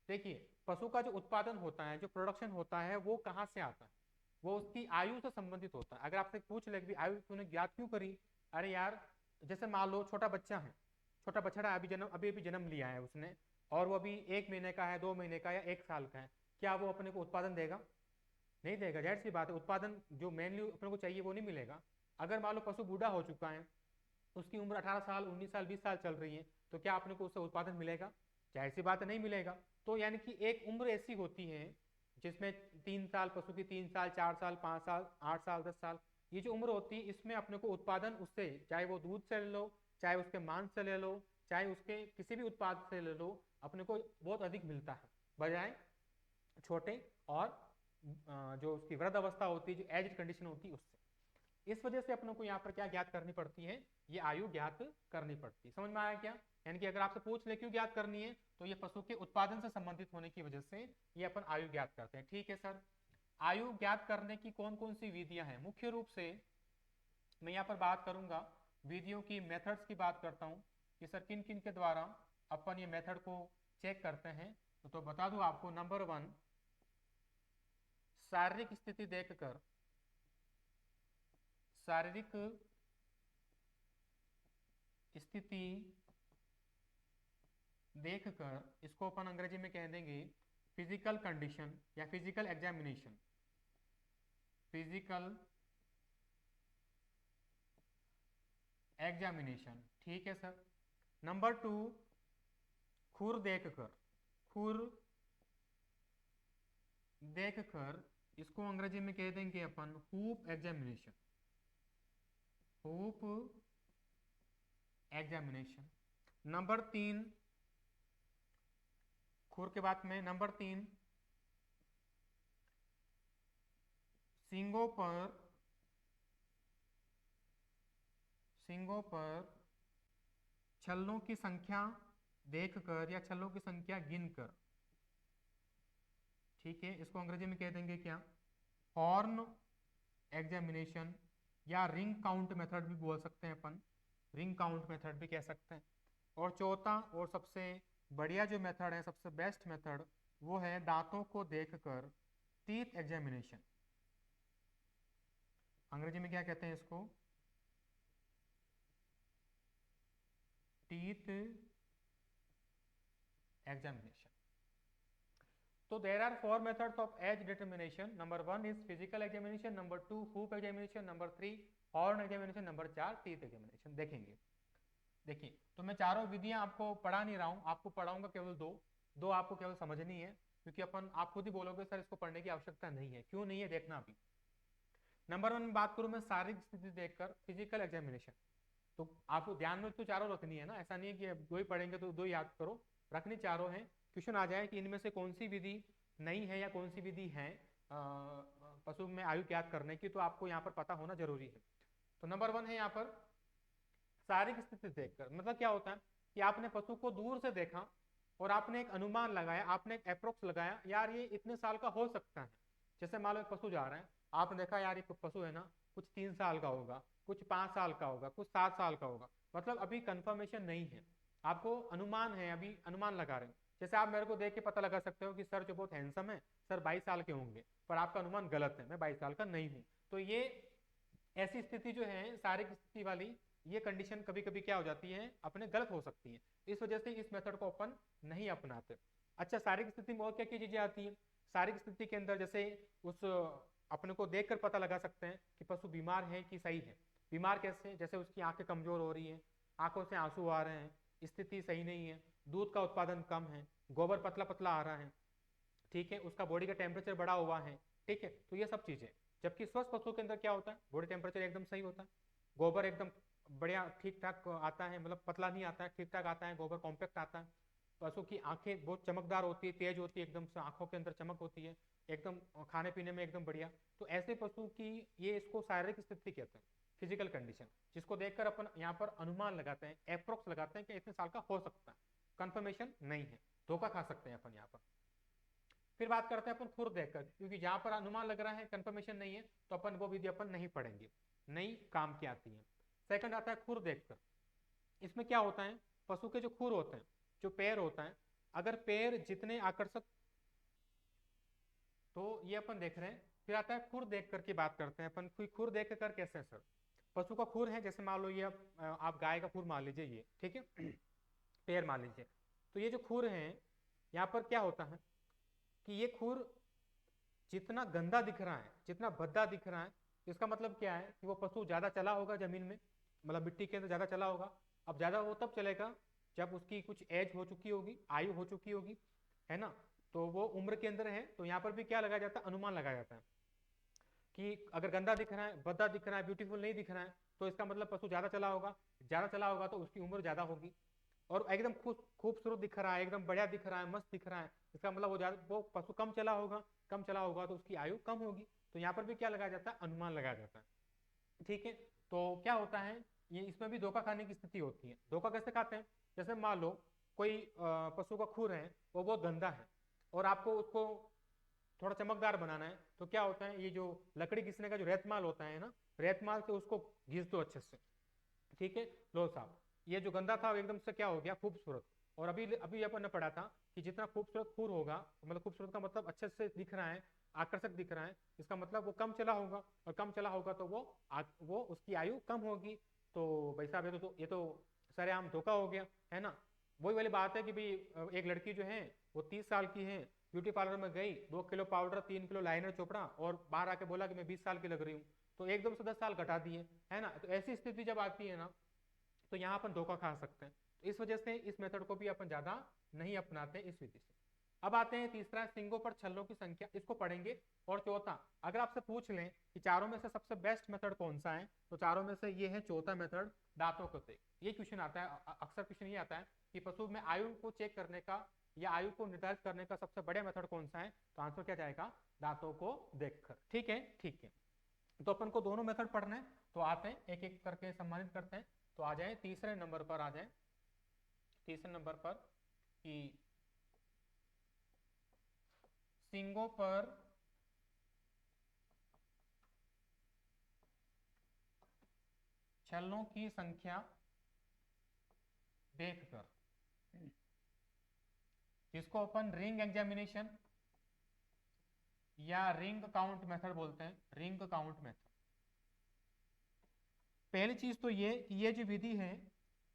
देखिए, पशु का जो उत्पादन होता है, जो प्रोडक्शन होता है, वो कहाँ से आता है, वो उसकी आयु से संबंधित होता है। अगर आपसे पूछ ले कि आयु तूने ज्ञात क्यों करी, अरे यार जैसे मान लो छोटा बच्चा है, छोटा बछड़ा अभी अभी जन्म लिया है उसने, और वो अभी 1 महीने का है, 2 महीने का या 1 साल का है, क्या वो अपने को उत्पादन देगा, नहीं देगा। जाहिर सी बात है, उत्पादन जो मेनली अपने को चाहिए वो नहीं मिलेगा। अगर मान लो पशु बूढ़ा हो चुका है, उसकी उम्र 18 साल 19 साल 20 साल चल रही है, तो क्या अपने को उससे उत्पादन मिलेगा, जाहिर सी बात है नहीं मिलेगा। तो यानी कि एक उम्र ऐसी होती है जिसमें 3 साल पशु की, 3 साल 4 साल 5 साल 8 साल 10 साल, ये जो उम्र होती है इसमें अपने को उत्पादन उससे, चाहे वो दूध से ले लो, चाहे उसके मांस से ले लो, चाहे उसके किसी भी उत्पाद से ले लो, अपने को बहुत अधिक मिलता है बजाय छोटे और जो उसकी वृद्ध अवस्था होती है, जो एज कंडीशन होती है उससे। इस वजह से अपनों को यहाँ पर क्या ज्ञात करनी पड़ती है, ये आयु ज्ञात करनी पड़ती है। समझ में आया क्या, यानी कि अगर आपसे पूछ ले क्यों ज्ञात करनी है, तो ये पशु के उत्पादन से संबंधित होने की वजह से ये अपन आयु ज्ञात करते हैं। ठीक है सर, आयु ज्ञात करने की कौन कौन सी विधियां हैं, मुख्य रूप से मैं यहाँ पर बात करूंगा विधियों की, मेथड्स की बात करता हूँ कि सर किन किन के द्वारा अपन ये मेथड को चेक करते हैं। तो बता दूं आपको, नंबर 1, शारीरिक स्थिति देखकर, शारीरिक स्थिति देखकर, इसको अपन अंग्रेजी में कह देंगे फिजिकल कंडीशन या फिजिकल एग्जामिनेशन, फिजिकल एग्जामिनेशन। ठीक है सर। नंबर 2, खुर देखकर, खुर देखकर, इसको अंग्रेजी में कह देंगे अपन hoof examination, hoof examination. Number 3, खुर के बाद में नंबर 3, सींगों पर छल्लों की संख्या देखकर या छल्लों की संख्या गिनकर। ठीक है, इसको अंग्रेजी में कह देंगे क्या, हॉर्न एग्जामिनेशन या रिंग काउंट मेथड भी बोल सकते हैं अपन, रिंग काउंट मेथड भी कह सकते हैं। और चौथा और सबसे बढ़िया जो मेथड है, सबसे बेस्ट मेथड, वो है दांतों को देखकर टीथ एग्जामिनेशन। अंग्रेजी में क्या कहते हैं इसको, teeth examination. So there are 4 methods of age determination. Number 1 is physical examination, number 2 hoop examination, number 3 horn examination, number 4 teeth examination। देखेंगे, देखिए तो मैं चारों विधियां आपको पढ़ा नहीं रहा हूं, आपको पढ़ाऊंगा केवल दो आपको केवल समझनी है, क्योंकि अपन आप खुद ही बोलोगे सर इसको पढ़ने की आवश्यकता नहीं है, क्यों नहीं है देखना अभी। नंबर 1 में बात करूं मैं शारीरिक स्थिति देखकर फिजिकल एग्जामिनेशन, तो आपको ध्यान में तो चारों रखनी है ना, ऐसा नहीं है कि 2 ही पढ़ेंगे तो 2 ही याद करो, रखनी चारों है। क्वेश्चन आ जाए कि इनमें से कौन सी विधि नहीं है या कौन सी विधि है पशु में आयु ज्ञात करने की, तो आपको यहाँ पर पता होना जरूरी है। तो नंबर 1 है यहाँ पर शारीरिक स्थिति देखकर, मतलब क्या होता है कि आपने पशु को दूर से देखा और आपने एक अनुमान लगाया, आपने एक अप्रोक्स लगाया, यार ये इतने साल का हो सकता है। जैसे मान लो एक पशु जा रहा है, आपने देखा यार ये पशु है ना कुछ 3 साल का होगा, कुछ 5 साल का होगा, कुछ 7 साल का होगा, मतलब अभी कंफर्मेशन नहीं है, आपको अनुमान है, अभी अनुमान लगा रहे हैं। जैसे आप मेरे को देख के पता लगा सकते हो कि सर जो बहुत हैंडसम है, सर 22 साल के होंगे, पर आपका अनुमान गलत है, मैं 22 साल का नहीं हूँ। तो ये ऐसी स्थिति जो है शारीरिक स्थिति वाली, ये कंडीशन कभी कभी क्या हो जाती है अपने गलत हो सकती है, इस वजह से इस मेथड को अपन नहीं अपनाते। अच्छा, शारीरिक स्थिति में और क्या क्या चीजें आती है, शारीरिक स्थिति के अंदर जैसे उस अपने को देखकर पता लगा सकते हैं कि पशु बीमार है कि सही है। बीमार कैसे? जैसे उसकी आंखें कमजोर हो रही है, आंखों से आंसू आ रहे हैं, स्थिति सही नहीं है, दूध का उत्पादन कम है, गोबर पतला पतला आ रहा है, ठीक है, उसका बॉडी का टेम्परेचर बढ़ा हुआ है, ठीक है, तो ये सब चीजें। जबकि स्वस्थ पशु के अंदर क्या होता है? बॉडी टेम्परेचर एकदम सही होता है, गोबर एकदम बढ़िया ठीक ठाक आता है, मतलब पतला नहीं आता है, ठीक ठाक आता है, गोबर कॉम्पैक्ट आता है। पशु की आंखें बहुत चमकदार होती है, तेज होती है, एकदम से आंखों के अंदर चमक होती है, एकदम खाने पीने में एकदम बढ़िया। तो ऐसे पशु की ये इसको शारीरिक स्थिति कहते हैं, फिजिकल कंडीशन, जिसको देखकर अपन यहाँ पर अनुमान लगाते हैं, अप्रोक्स लगाते हैं कि इतने साल का हो सकता है, कंफर्मेशन नहीं है, धोखा खा सकते हैं अपन यहाँ पर। फिर बात करते हैं अपन खुर देखकर, क्योंकि जहां पर अनुमान लग रहा है, कंफर्मेशन नहीं है, तो अपन वो विधि अपन नहीं पढ़ेंगे, नहीं काम की आती है। सेकंड आता है खुर देखकर। इसमें क्या होता है? पशु के जो खुर होते हैं, जो पैर होता है, अगर पैर जितने आकर्षक, तो ये अपन देख रहे हैं। फिर आता है खुर देख कर की बात करते हैं अपन। खुर देख कर कैसे है सर? पशु का खुर है, जैसे मान लो ये आप गाय का खुर मान लीजिए, ये ठीक है, पैर मान लीजिए, तो ये जो खुर है यहाँ पर क्या होता है कि ये खुर जितना गंदा दिख रहा है, जितना भद्दा दिख रहा है, इसका मतलब क्या है कि वो पशु ज्यादा चला होगा जमीन में, मतलब मिट्टी के अंदर ज्यादा चला होगा। अब ज्यादा वो तब चलेगा जब उसकी कुछ एज हो चुकी होगी, आयु हो चुकी होगी, है ना, तो वो उम्र के अंदर है। तो यहाँ पर भी क्या लगाया जाता है? अनुमान लगाया जाता है कि अगर गंदा दिख रहा है, भद्दा दिख रहा है, ब्यूटीफुल नहीं दिख रहा है, तो इसका मतलब पशु ज्यादा चला होगा, ज्यादा चला होगा तो उसकी उम्र ज्यादा होगी। और एकदम खूबसूरत दिख रहा है, एकदम बढ़िया दिख रहा है, मस्त दिख रहा है, इसका मतलब वो पशु कम चला होगा, कम चला होगा तो उसकी आयु कम होगी। तो यहाँ पर भी क्या लगाया जाता है? अनुमान लगाया जाता है, ठीक है। तो क्या होता है, ये इसमें भी धोखा खाने की स्थिति होती है। धोखा कैसे खाते हैं? जैसे मान लो कोई पशु का खुर है, वो बहुत गंदा है, और आपको उसको थोड़ा चमकदार बनाना है, तो क्या होता है, ये जो लकड़ी घिसने का जो रेतमाल होता है ना, रेतमाल से उसको घिस दो अच्छे से, ठीक है। लो साहब, ये जो गंदा था वो एकदम से क्या हो गया? खूबसूरत। और अभी अभी अपन ने पढ़ा था कि जितना खूबसूरत खुर होगा, मतलब खूबसूरत का मतलब अच्छे से दिख रहा है, आकर्षक दिख रहा है, इसका मतलब वो कम चला होगा, और कम चला होगा तो वो उसकी आयु कम होगी। तो भाई साहब ये तो सरेआम धोखा हो गया, है ना। वही वाली बात है कि भाई एक लड़की जो है वो 30 साल की है, ब्यूटी पार्लर में गई, 2 kilo powder, 3 kilo liner Chopra, और बाहर आके बोला कि मैं 20 साल की लग रही हूँ, तो एकदम से 10 साल घटा दिए, है ना। तो ऐसी स्थिति जब आती है ना, तो यहाँ अपन धोखा खा सकते हैं। तो इस वजह से इस मेथड को भी अपन ज्यादा नहीं अपनाते इस विधि से। अब आते हैं तीसरा, सिंगों पर छल्लों की संख्या, इसको पढ़ेंगे। और चौथा, अगर आपसे पूछ लें कि चारों में से सबसे बेस्ट मेथड कौन सा है, तो चारों में से ये है चौथा मेथड, दांतों को देख। ये क्वेश्चन आता है, अक्सर क्वेश्चन ये आता है कि पशु में आयु को चेक करने का या आयु को निर्धारित करने का सबसे बढ़िया मेथड कौन सा है, तो आंसर क्या जाएगा? दांतों को देखकर, ठीक है, ठीक है। तो अपन को दोनों मेथड पढ़ने हैं, तो आते हैं एक एक करके सम्मानित करते हैं। तो आ जाए तीसरे नंबर पर, आ जाए तीसरे नंबर पर कि सींगों पर छल्लों की संख्या देखकर, जिसको अपन रिंग एग्जामिनेशन या रिंग काउंट मेथड बोलते हैं, रिंग काउंट मेथड। पहली चीज तो ये कि ये जो विधि है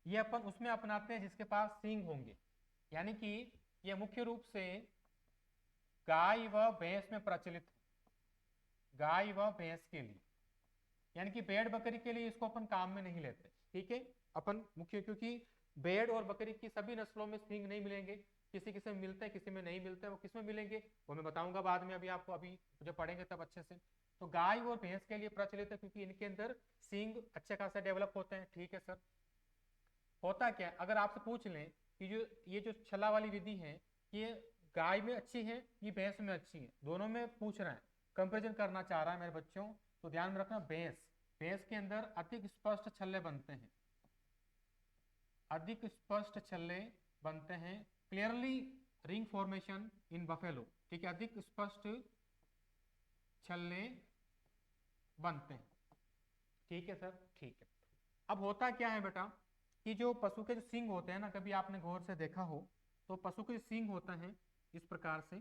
ये अपन उसमें अपनाते हैं जिसके पास सींग होंगे, यानी कि ये मुख्य रूप से गाय व भैंस में प्रचलित है, गाय व भैंस के लिए, यानी कि भेड़ बकरी के लिए इसको अपन काम में नहीं लेते, ठीक है। अपन मुख्य, क्योंकि भेड़ और बकरी की सभी नस्लों में सींग नहीं मिलेंगे, किसी किसी में मिलते हैं, किसी में नहीं मिलते हैं। वो किस में मिलेंगे वो मैं बताऊंगा बाद में, अभी आपको अभी जब पढ़ेंगे तब अच्छे से। तो गाय और भैंस के लिए प्रचलित है, क्योंकि इनके अंदर सींग अच्छे खासे डेवलप होते हैं, ठीक है सर। होता क्या, अगर आपसे पूछ लें कि ये जो छला वाली विधि है, ये गाय में अच्छी है, ये भैंस में अच्छी है, दोनों में पूछ रहे हैं, कंपेरिजन करना चाह रहा है मेरे बच्चों, तो ध्यान में रखना, भैंस भैंस के अंदर अधिक स्पष्ट छल्ले बनते हैं, अधिक स्पष्ट छल्ले बनते हैं, क्लियरली रिंग फॉर्मेशन इन बफेलो, ठीक है, अधिक स्पष्ट छल्ले बनते हैं, ठीक है सर, ठीक है। अब होता क्या है बेटा कि जो पशु के जो सींग होते हैं ना, कभी आपने गौर से देखा हो तो पशु के सींग होते हैं इस प्रकार से।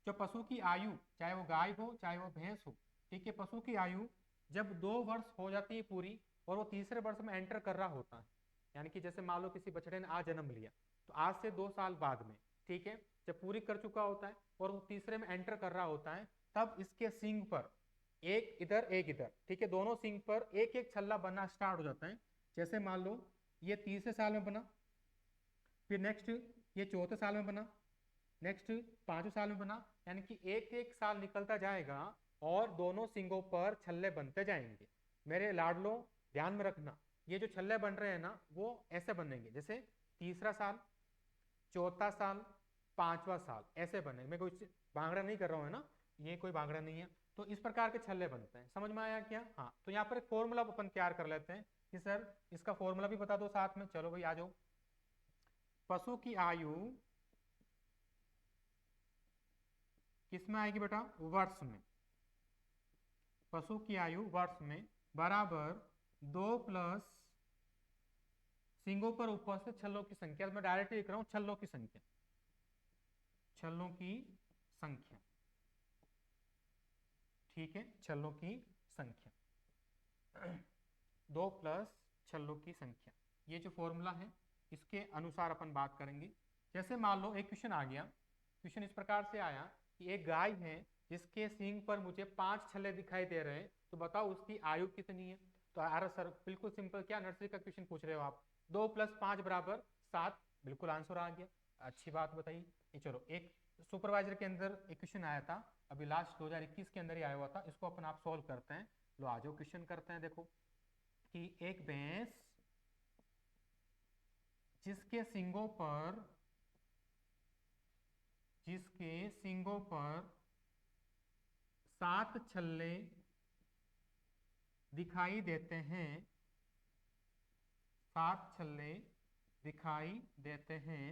जो पशु की आयु, चाहे वो गाय हो चाहे वो भैंस हो, ठीक है, पशु की आयु जब 2 वर्ष हो जाती है पूरी, और वो तीसरे वर्ष में एंटर कर रहा होता है, यानी कि जैसे मान लो किसी बछड़े ने आज जन्म लिया, तो आज से 2 साल बाद में, ठीक है, जब पूरी कर चुका होता है और वो तीसरे में एंटर कर रहा होता है, तब इसके सींग पर एक इधर एक इधर, ठीक है, दोनों सिंक पर एक एक छल्ला बनना स्टार्ट हो जाता है। जैसे मान लो ये तीसरे साल में बना, फिर नेक्स्ट ये चौथे साल में बना, नेक्स्ट पांचवें साल में बना, यानी कि एक एक साल निकलता जाएगा और दोनों सिंगों पर छल्ले बनते जाएंगे। मेरे लाडलो ध्यान में रखना, ये जो छल्ले बन रहे हैं ना वो ऐसे बनेंगे, जैसे तीसरा साल, चौथा साल, पांचवा साल, ऐसे बने। मैं कोई भांगड़ा नहीं कर रहा हूँ, है ना, ये कोई भांगड़ा नहीं है। तो इस प्रकार के छल्ले बनते हैं, समझ में आया क्या? हाँ, तो यहाँ पर एक फॉर्मूला अपन तैयार कर लेते हैं कि सर इसका फॉर्मूला भी बता दो साथ में। चलो भाई आ जाओ। पशु की आयु किसमें आएगी बेटा? वर्ष में। पशु की आयु वर्ष में बराबर 2 प्लस सिंगों पर उपस्थित छल्लों की संख्या। मैं डायरेक्ट लिख रहा हूं छल्लों की संख्या, छल्लों की संख्या, ठीक है, छल्लों की संख्या 2 प्लस छल्लों की संख्या। ये जो फॉर्मूला है इसके अनुसार अपन बात करेंगे। जैसे मान लो एक क्वेश्चन आ गया, क्वेश्चन इस प्रकार से आया कि एक गाय है जिसके सींग पर मुझे 5 छल्ले दिखाई दे रहे हैं, तो बताओ उसकी आयु कितनी है? तो अरे सर बिल्कुल सिंपल, क्या नर्सरी का क्वेश्चन पूछ रहे हो आप? 2 + 5 = 7, बिल्कुल आंसर आ गया। अच्छी बात बताइए। ये चलो एक सुपरवाइजर के अंदर एक क्वेश्चन आया था, अभी लास्ट 2021 के अंदर ही आया हुआ था, इसको अपन आप सॉल्व करते हैं। लो आ जाओ क्वेश्चन करते हैं। देखो कि एक भैंस जिसके सींगों पर 7 छल्ले दिखाई देते हैं, 7 छल्ले दिखाई देते हैं,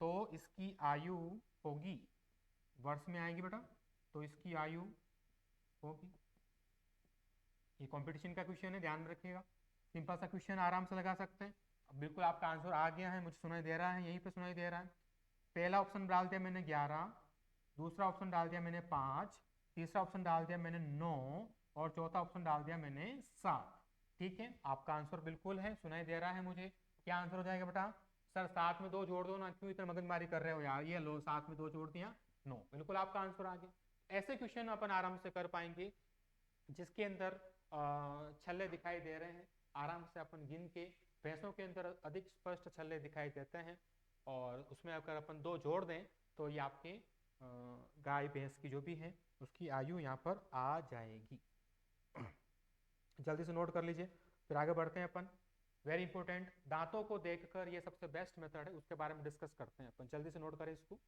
तो इसकी आयु होगी, वर्ष में आएगी बेटा, तो इसकी आयु होगी। ये कंपटीशन का क्वेश्चन है, ध्यान में रखिएगा। सिंपल सा क्वेश्चन, आराम से लगा सकते हैं। अब बिल्कुल आपका आंसर आ गया है, मुझे सुनाई दे रहा है, यहीं पे सुनाई दे रहा है। पहला ऑप्शन डाल दिया मैंने 11, दूसरा ऑप्शन डाल दिया मैंने 5, तीसरा ऑप्शन डाल दिया मैंने 9 और चौथा ऑप्शन डाल दिया मैंने 7। ठीक है, आपका आंसर बिल्कुल है, सुनाई दे रहा है मुझे। क्या आंसर हो जाएगा बेटा? सर 7 में 2 जोड़ दो ना, क्यों इतना मगजमारी कर रहे हो यार? ये लो 7 में 2 जोड़ दिया, 9, बिल्कुल आपका आंसर आ गया। ऐसे क्वेश्चन अपन आराम से कर पाएंगे जिसके अंदर छल्ले दिखाई दे रहे हैं, आराम से अपन गिन के। भैंसों के अंदर अधिक स्पष्ट छल्ले दिखाई देते हैं और उसमें अगर अपन 2 जोड़ दें तो ये आपके गाय भैंस की जो भी है उसकी आयु यहाँ पर आ जाएगी। जल्दी से नोट कर लीजिए, फिर आगे बढ़ते हैं अपन। वेरी इंपॉर्टेंट, दांतों को देखकर ये सबसे बेस्ट मेथड है, उसके बारे में डिस्कस करते हैं अपन। जल्दी से नोट करें इसको।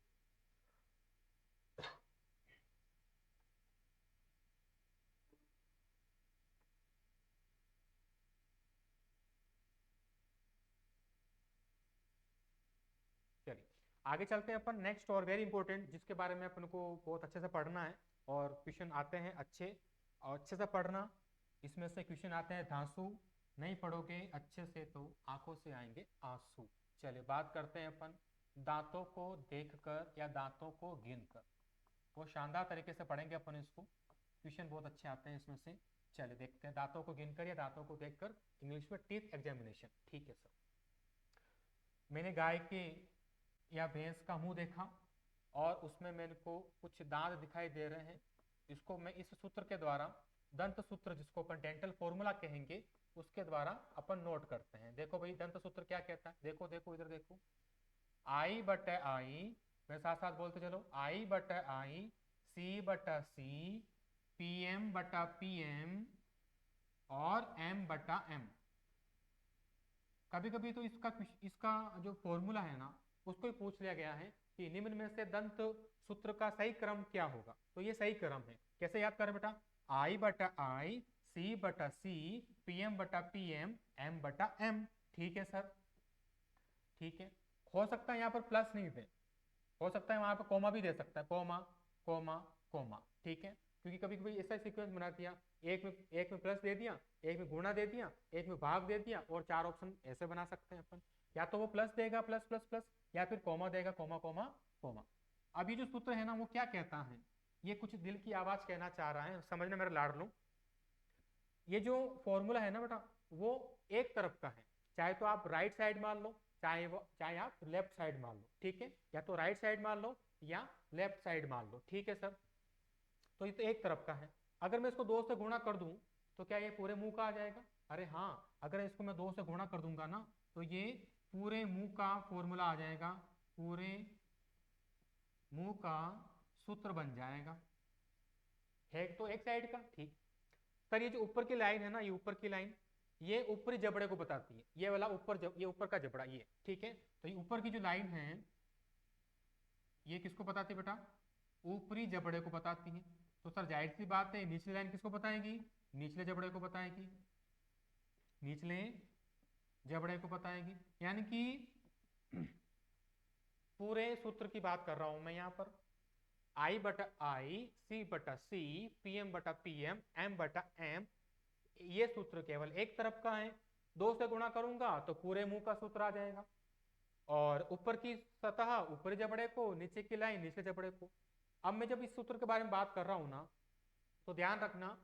चलिए आगे चलते हैं अपन नेक्स्ट, और वेरी इंपॉर्टेंट जिसके बारे में अपन को बहुत अच्छे से पढ़ना है और क्वेश्चन आते हैं अच्छे, और अच्छे से पढ़ना। इसमें से क्वेश्चन आते हैं धांसू, नहीं पढ़ोगे अच्छे से तो आंखों से आएंगे आंसू। चलिए बात करते हैं अपन दांतों को देखकर या दांतों को गिनकर। बहुत शानदार तरीके से पढ़ेंगे अपन इसको, क्वेश्चन बहुत अच्छे आते हैं इसमें से। चलिए देखते हैं, दांतों को गिनकर या दांतों को देखकर, इंग्लिश में टीथ एग्जामिनेशन। ठीक है सर, मैंने गाय के या भैंस का मुंह देखा और उसमें मेरे को कुछ दांत दिखाई दे रहे हैं। इसको मैं इस सूत्र के द्वारा, दंत सूत्र जिसको अपन डेंटल फॉर्मूला कहेंगे, उसके द्वारा अपन नोट करते हैं। देखो भाई दंत सूत्र क्या कहता है, देखो देखो इधर देखो, I/I, मैं साथ साथ बोलते चलो, I/I, C/C, PM/PM और M/M। कभी कभी तो इसका जो फॉर्मूला है ना उसको ही पूछ लिया गया है कि निम्न में से दंत सूत्र का सही क्रम क्या होगा, तो ये सही क्रम है। कैसे याद करें बेटा? I/I, C/C, PM/PM, M/M। ठीक है सर, ठीक है। हो सकता है यहाँ पर प्लस नहीं दे, हो सकता है वहां पर कोमा भी दे सकता है, कोमा कोमा कोमा, ठीक है, क्योंकि कभी कभी ऐसा सीक्वेंस बना दिया, एक में प्लस दे दिया, एक में गुणा दे दिया, एक में भाग दे दिया, और 4 ऑप्शन ऐसे बना सकते हैं अपन। या तो वो प्लस देगा, प्लस प्लस प्लस, या फिर कोमा देगा, कोमा कोमा कोमा। अब ये जो सूत्र है ना वो क्या कहता है, ये कुछ दिल की आवाज कहना चाह रहा है, समझना मेरा लाड लो। ये जो फॉर्मूला है ना बेटा वो एक तरफ का है, चाहे तो आप राइट साइड मान लो, चाहे आप लेफ्ट साइड मान लो, ठीक है, या तो राइट साइड मान लो या लेफ्ट साइड मान लो, ठीक है सर। तो ये तो एक तरफ का है। अगर मैं इसको 2 से गुणा कर दूं तो क्या ये पूरे मुंह का आ जाएगा? अरे हाँ, अगर इसको मैं 2 से गुणा कर दूंगा ना तो ये पूरे मुंह का फॉर्मूला आ जाएगा, पूरे मुंह का सूत्र बन जाएगा। है तो एक साइड का, ठीक। सर ये जो ऊपर की लाइन है ना, ये ऊपर की लाइन, ये ऊपरी जबड़े को बताती है, ये वाला ऊपर ये ऊपर का जबड़ा ये, ठीक है। तो ये ऊपर की जो लाइन है ये किसको बताती है बेटा? ऊपरी जबड़े को बताती है। तो सर जाहिर सी बात है निचली लाइन किसको बताएगी? निचले जबड़े को बताएगी, निचले जबड़े को बताएगी। यानी कि पूरे सूत्र की बात कर रहा हूं मैं यहां पर, आई बटा आई, सी बटा सी, पीएम बटा पीएम, एम बटा एम। ये सूत्र केवल एक तरफ का है, 2 से गुणा करूंगा तो पूरे मुंह का सूत्र आ जाएगा। और ऊपर की सतह ऊपरी जबड़े को, नीचे की लाइन निचले जबड़े को। अब मैं जब इस सूत्र के बारे में बात कर रहा हूं ना, तो ध्यान रखना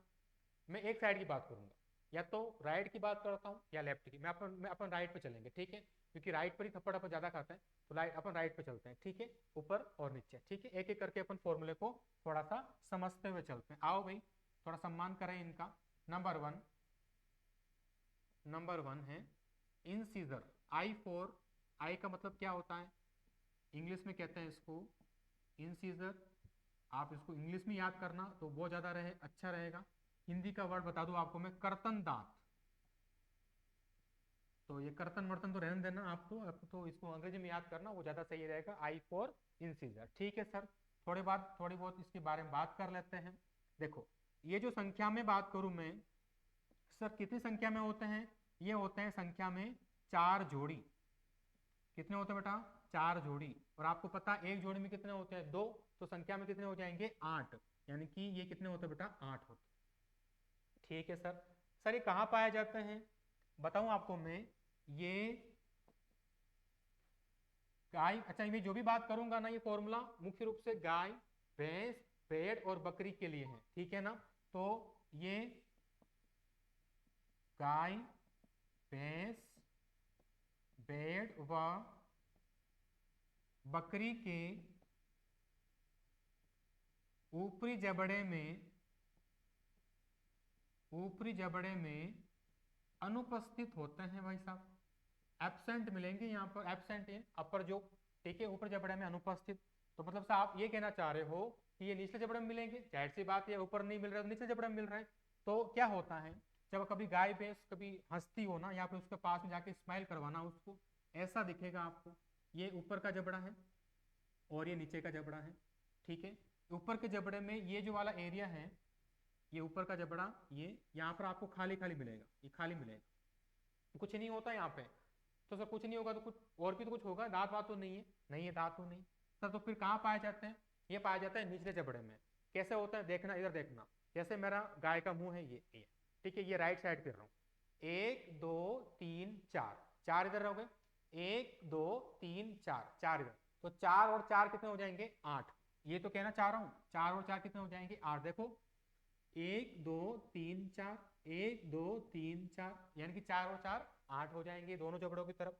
मैं एक साइड की बात करूंगा, या तो राइट की बात करता हूं या लेफ्ट की। मैं अपन राइट पे चलेंगे, ठीक है, क्योंकि राइट पर ही थप्पड़ अपन ज्यादा खाता है। तो अपन राइट पे चलते हैं, ठीक है, ऊपर और नीचे, ठीक है। एक एक करके अपन फॉर्मूले को थोड़ा सा समझते हुए चलते हैं। आओ भाई थोड़ा सम्मान करें इनका। नंबर वन है इंसीजर, I4। आई का मतलब क्या होता है? इंग्लिश में कहते हैं इसको इंसीजर। आप इसको इंग्लिश में याद करना तो बहुत ज्यादा अच्छा रहेगा। हिंदी का वर्ड बता दूं आपको मैं, कर्तन दांत। तो ये कर्तन वर्तन तो रहने देना आपको तो इसको अंग्रेजी में याद करना, वो ज्यादा सही रहेगा। I4 इंसीजर, ठीक है सर। थोड़ी बहुत इसके बारे में बात कर लेते हैं। देखो ये जो संख्या में बात करूं मैं, सर कितनी संख्या में होते हैं? ये होते हैं संख्या में 4 जोड़ी। कितने होते हैं बेटा? 4 जोड़ी। और आपको पता है एक जोड़ी में कितने होते हैं? 2। तो संख्या में कितने हो जाएंगे? 8। यानी कि ये कितने होते हैं बेटा? 8 होते। ठीक है सर। सर ये कहाँ पाए जाते हैं बताऊं आपको मैं? ये गाय, अच्छा मैं जो भी बात करूंगा ना, ये फॉर्मूला मुख्य रूप से गाय, भैंस, भेड़ और बकरी के लिए है, ठीक है ना। तो ये गाय, भैंस, भेड़ व बकरी के ऊपरी जबड़े में अनुपस्थित होते हैं भाई साहब। एब्सेंट मिलेंगे यहाँ पर, एब्सेंट इन अपर जो, ठीक है, ऊपर जबड़े में अनुपस्थित। तो मतलब से आप ये कहना चाह रहे हो कि ये निचले जबड़े में मिलेंगे? जाहिर सी बात है ऊपर नहीं मिल रहा है तो निचले जबड़े में मिल रहा है। तो क्या होता है जब कभी गाय भैंस कभी हंसती हो ना, या फिर उसके पास में जाके स्माइल करवाना उसको, ऐसा दिखेगा आपको। ये ऊपर का जबड़ा है और ये नीचे का जबड़ा है, ठीक है। ऊपर के जबड़े में ये जो वाला एरिया है, ये ऊपर का जबड़ा, ये यहाँ पर आपको खाली खाली मिलेगा, ये खाली मिलेगा, कुछ नहीं होता यहाँ पे। तो सर कुछ नहीं होगा तो कुछ और भी तो कुछ होगा, दांत वात तो नहीं है? नहीं है, दांत तो नहीं। सर तो फिर कहाँ पाए जाते हैं? ये पाया जाता है निचले जबड़े में। कैसे होता है देखना, इधर देखना। जैसे मेरा गाय का मुंह है ये, ठीक है, ये राइट साइड कर रहा हूँ। 1 2 3 4, 4 इधर रहोगे। 1 2 3 4, 4 इधर। तो 4 और 4 कितने हो जाएंगे? 8। ये तो कहना चाह रहा हूँ 4 और 4 कितने हो जाएंगे? 8। देखो 1 2 3 4, 1 2 3 4, यानी कि 4 और 4 8 हो जाएंगे दोनों जबड़ों की तरफ।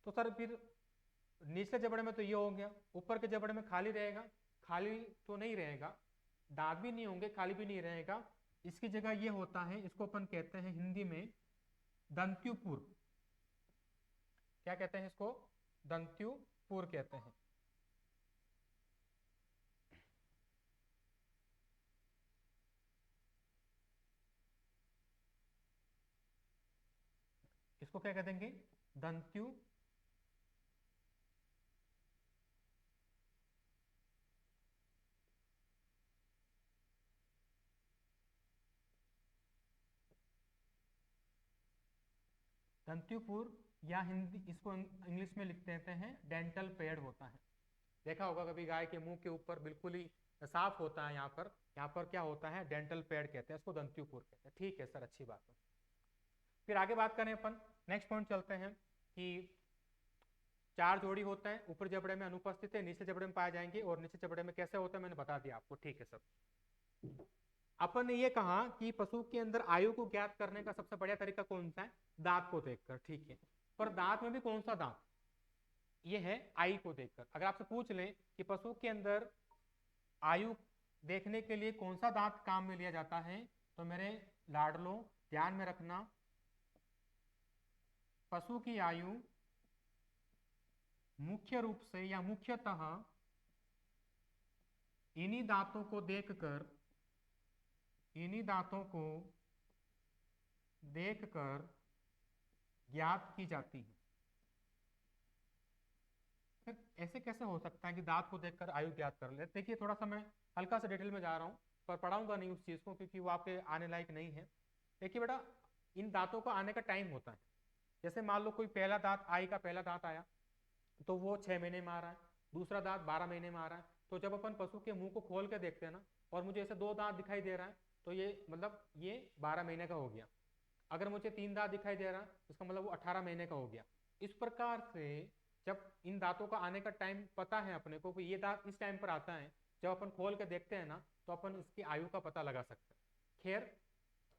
तो सर फिर निचले जबड़े में तो ये हो गया, ऊपर के जबड़े में खाली रहेगा? खाली तो नहीं रहेगा, दांत भी नहीं होंगे, खाली भी नहीं रहेगा। इसकी जगह ये होता है, इसको अपन कहते हैं हिंदी में दंत्युपुर। क्या कहते हैं इसको? दंत्युपुर कहते हैं। इसको क्या कह देंगे? दंत्यु दंत्युपुर, या हिंदी इसको इंग्लिश में लिख देते हैं डेंटल पेड़ होता है। देखा होगा कभी गाय के मुंह के ऊपर बिल्कुल ही साफ होता है, यहाँ पर क्या होता है? डेंटल पेड़ कहते हैं इसको, दंत्युपुर कहते हैं। ठीक है सर, अच्छी बात है। फिर आगे बात करें अपन, नेक्स्ट पॉइंट चलते हैं कि 4 जोड़ी होता है, ऊपर जबड़े में अनुपस्थित है, नीचे जबड़े में पाए जाएंगे। और नीचे जबड़े में कैसे होता है मैंने बता दिया आपको, ठीक है सर। अपन ने ये कहा कि पशु के अंदर आयु को ज्ञात करने का सबसे बढ़िया तरीका कौन सा है? दांत को देखकर, ठीक है। पर दांत में भी कौन सा दांत? ये है आई को देखकर। अगर आपसे पूछ लें कि पशु के अंदर आयु देखने के लिए कौन सा दांत काम में लिया जाता है? तो मेरे लाडलो ध्यान में रखना, पशु की आयु मुख्य रूप से या मुख्यतः इन्हीं दांतों को देखकर, इन्हीं दांतों को देखकर ज्ञात की जाती है। फिर ऐसे कैसे हो सकता है कि दांत को देखकर आयु ज्ञात कर ले? देखिए थोड़ा सा मैं हल्का सा डिटेल में जा रहा हूँ, पर पढ़ाऊंगा नहीं उस चीज को क्योंकि वो आपके आने लायक नहीं है। देखिए बेटा, इन दांतों का आने का टाइम होता है। जैसे मान लो कोई पहला दांत, आई का पहला दांत आया तो वो 6 महीने में आ रहा है, दूसरा दांत 12 महीने में आ रहा है। तो जब अपन पशु के मुंह को खोल के देखते हैं ना, और मुझे ऐसे 2 दांत दिखाई दे रहा है, तो ये मतलब ये 12 महीने का हो गया। अगर मुझे 3 दांत दिखाई दे रहा है, इसका मतलब वो 18 महीने का हो गया। इस प्रकार से जब इन दांतों का आने का टाइम पता है अपने को कि ये दांत इस टाइम पर आता है, जब अपन खोल के देखते हैं ना, तो अपन इसकी आयु का पता लगा सकते हैं। खैर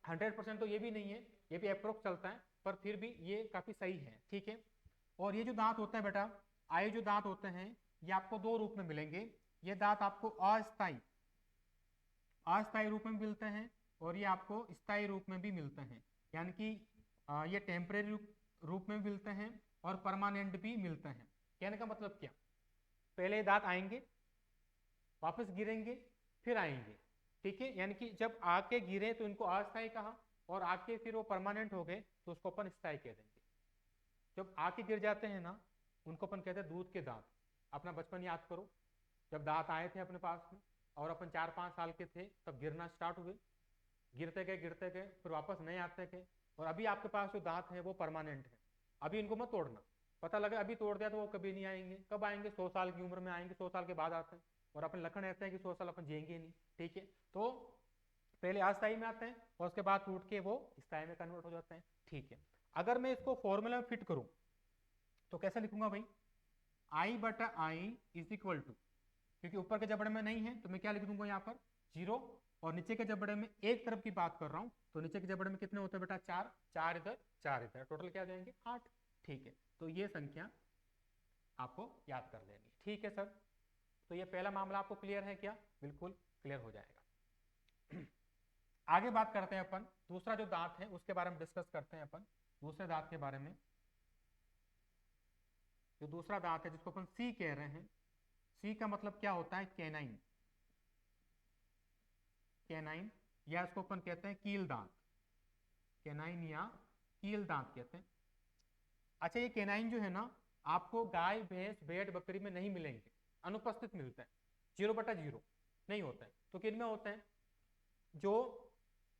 100% तो ये भी नहीं है, ये भी अप्रोक्स चलता है, पर फिर भी ये काफी सही है, ठीक है। और ये जो दांत होते हैं बेटा, आयु जो दांत होते हैं, ये आपको 2 रूप में मिलेंगे। ये दांत आपको अस्थायी अस्थायी रूप में मिलते हैं, और ये आपको स्थायी रूप में भी मिलते हैं। यानी कि ये टेम्परेरी रूप में मिलते हैं और परमानेंट भी मिलते हैं। कहने का मतलब क्या? पहले दांत आएंगे, वापस गिरेंगे, फिर आएंगे, ठीक है। यानी कि जब आके गिरे तो इनको अस्थायी कहा, और आके फिर वो परमानेंट हो गए तो उसको अपन स्थायी कह देंगे। जब आके गिर जाते हैं ना, उनको अपन कहते हैं दूध के दांत। अपना बचपन याद करो, जब दांत आए थे अपने पास में और अपन 4-5 साल के थे, तब गिरना स्टार्ट हुए, गिरते गए, फिर वापस नहीं आते गए, और अभी आपके पास जो दांत है वो परमानेंट है। अभी इनको मत तोड़ना, पता लगे अभी तोड़ दिया तो वो कभी नहीं आएंगे। कब आएंगे? 100 साल की उम्र में आएंगे, 100 साल के बाद आते हैं। और अपन लखन ऐसे है कि 100 साल अपन जिएंगे नहीं, ठीक है। तो पहले अस्थायी में आते हैं और उसके बाद टूट के वो स्थायी में कन्वर्ट हो जाते हैं, ठीक है। अगर मैं इसको फॉर्मूला में फिट करूं तो कैसे लिखूंगा भाई? I/I इज इक्वल टू, क्योंकि ऊपर के जबड़े में नहीं है तो मैं क्या लिख दूंगा यहाँ पर? 0। और नीचे के जबड़े में एक तरफ की बात कर रहा हूँ, तो नीचे के जबड़े में कितने होते हैं बेटा? 4, 4 इधर, 4 इधर, टोटल क्या आ जाएंगे? 8, ठीक है। तो ये संख्या आपको याद कर लेनी है, ठीक है सर। तो ये पहला मामला आपको क्लियर है क्या? बिल्कुल क्लियर हो जाएगा। आगे बात करते हैं अपन, दूसरा जो दांत है उसके बारे में डिस्कस करते हैं अपन, दूसरे दांत के बारे में। जो दूसरा दांत है जिसको अपन सी कह रहे हैं, सी का मतलब क्या होता है? कैनाइन। कैनाइन, या इसको अपन कहते हैं कील दांत। कैनाइन या कील दांत कहते हैं। अच्छा, ये कैनाइन जो है ना, आपको गाय, भैंस, भेड़, बकरी में नहीं मिलेंगे, अनुपस्थित मिलते हैं, 0/0 नहीं होते हैं। तो किन में होते हैं? जो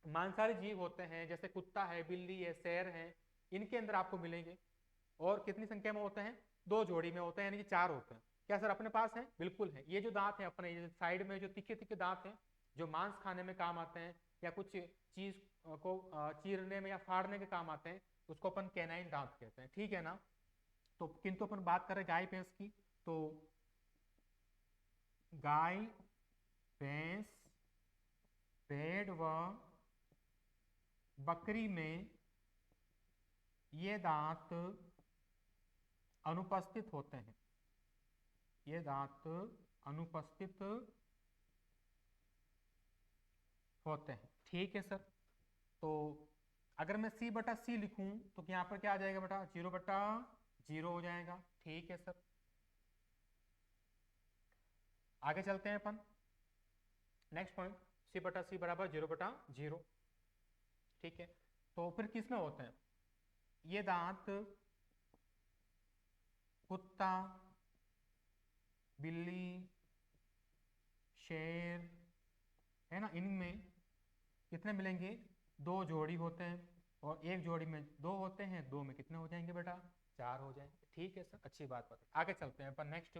मांसाहारी जीव होते हैं, जैसे कुत्ता है, बिल्ली है, शेर है, इनके अंदर आपको मिलेंगे। और कितनी संख्या में होते हैं? 2 जोड़ी में होते हैं, यानी कि 4 होते हैं। क्या सर अपने पास है? बिल्कुल है। ये जो दांत है अपने, ये साइड में जो तीखे तीखे दांत हैं, जो मांस खाने में काम आते हैं या कुछ चीज को चीरने में या फाड़ने के काम आते हैं, उसको अपन कैनाइन दांत कहते हैं, ठीक है ना। तो किंतु अपन बात करें गाय भैंस की, तो गाय, भैंस, भेड़ व बकरी में ये दांत अनुपस्थित होते हैं। ये दांत अनुपस्थित होते हैं, ठीक है सर। तो अगर मैं C/C लिखूं तो यहाँ पर क्या आ जाएगा बेटा? 0/0 हो जाएगा, ठीक है सर। आगे चलते हैं अपन, नेक्स्ट पॉइंट, C/C बराबर 0/0, ठीक है। तो फिर किस में होते हैं ये दांत? कुत्ता, बिल्ली, शेर है ना, इनमें कितने मिलेंगे? 2 जोड़ी होते हैं, और एक जोड़ी में 2 होते हैं, 2 में कितने हो जाएंगे बेटा? 4 हो जाएंगे, ठीक है सर, अच्छी बात बता। आगे चलते हैं अपन नेक्स्ट,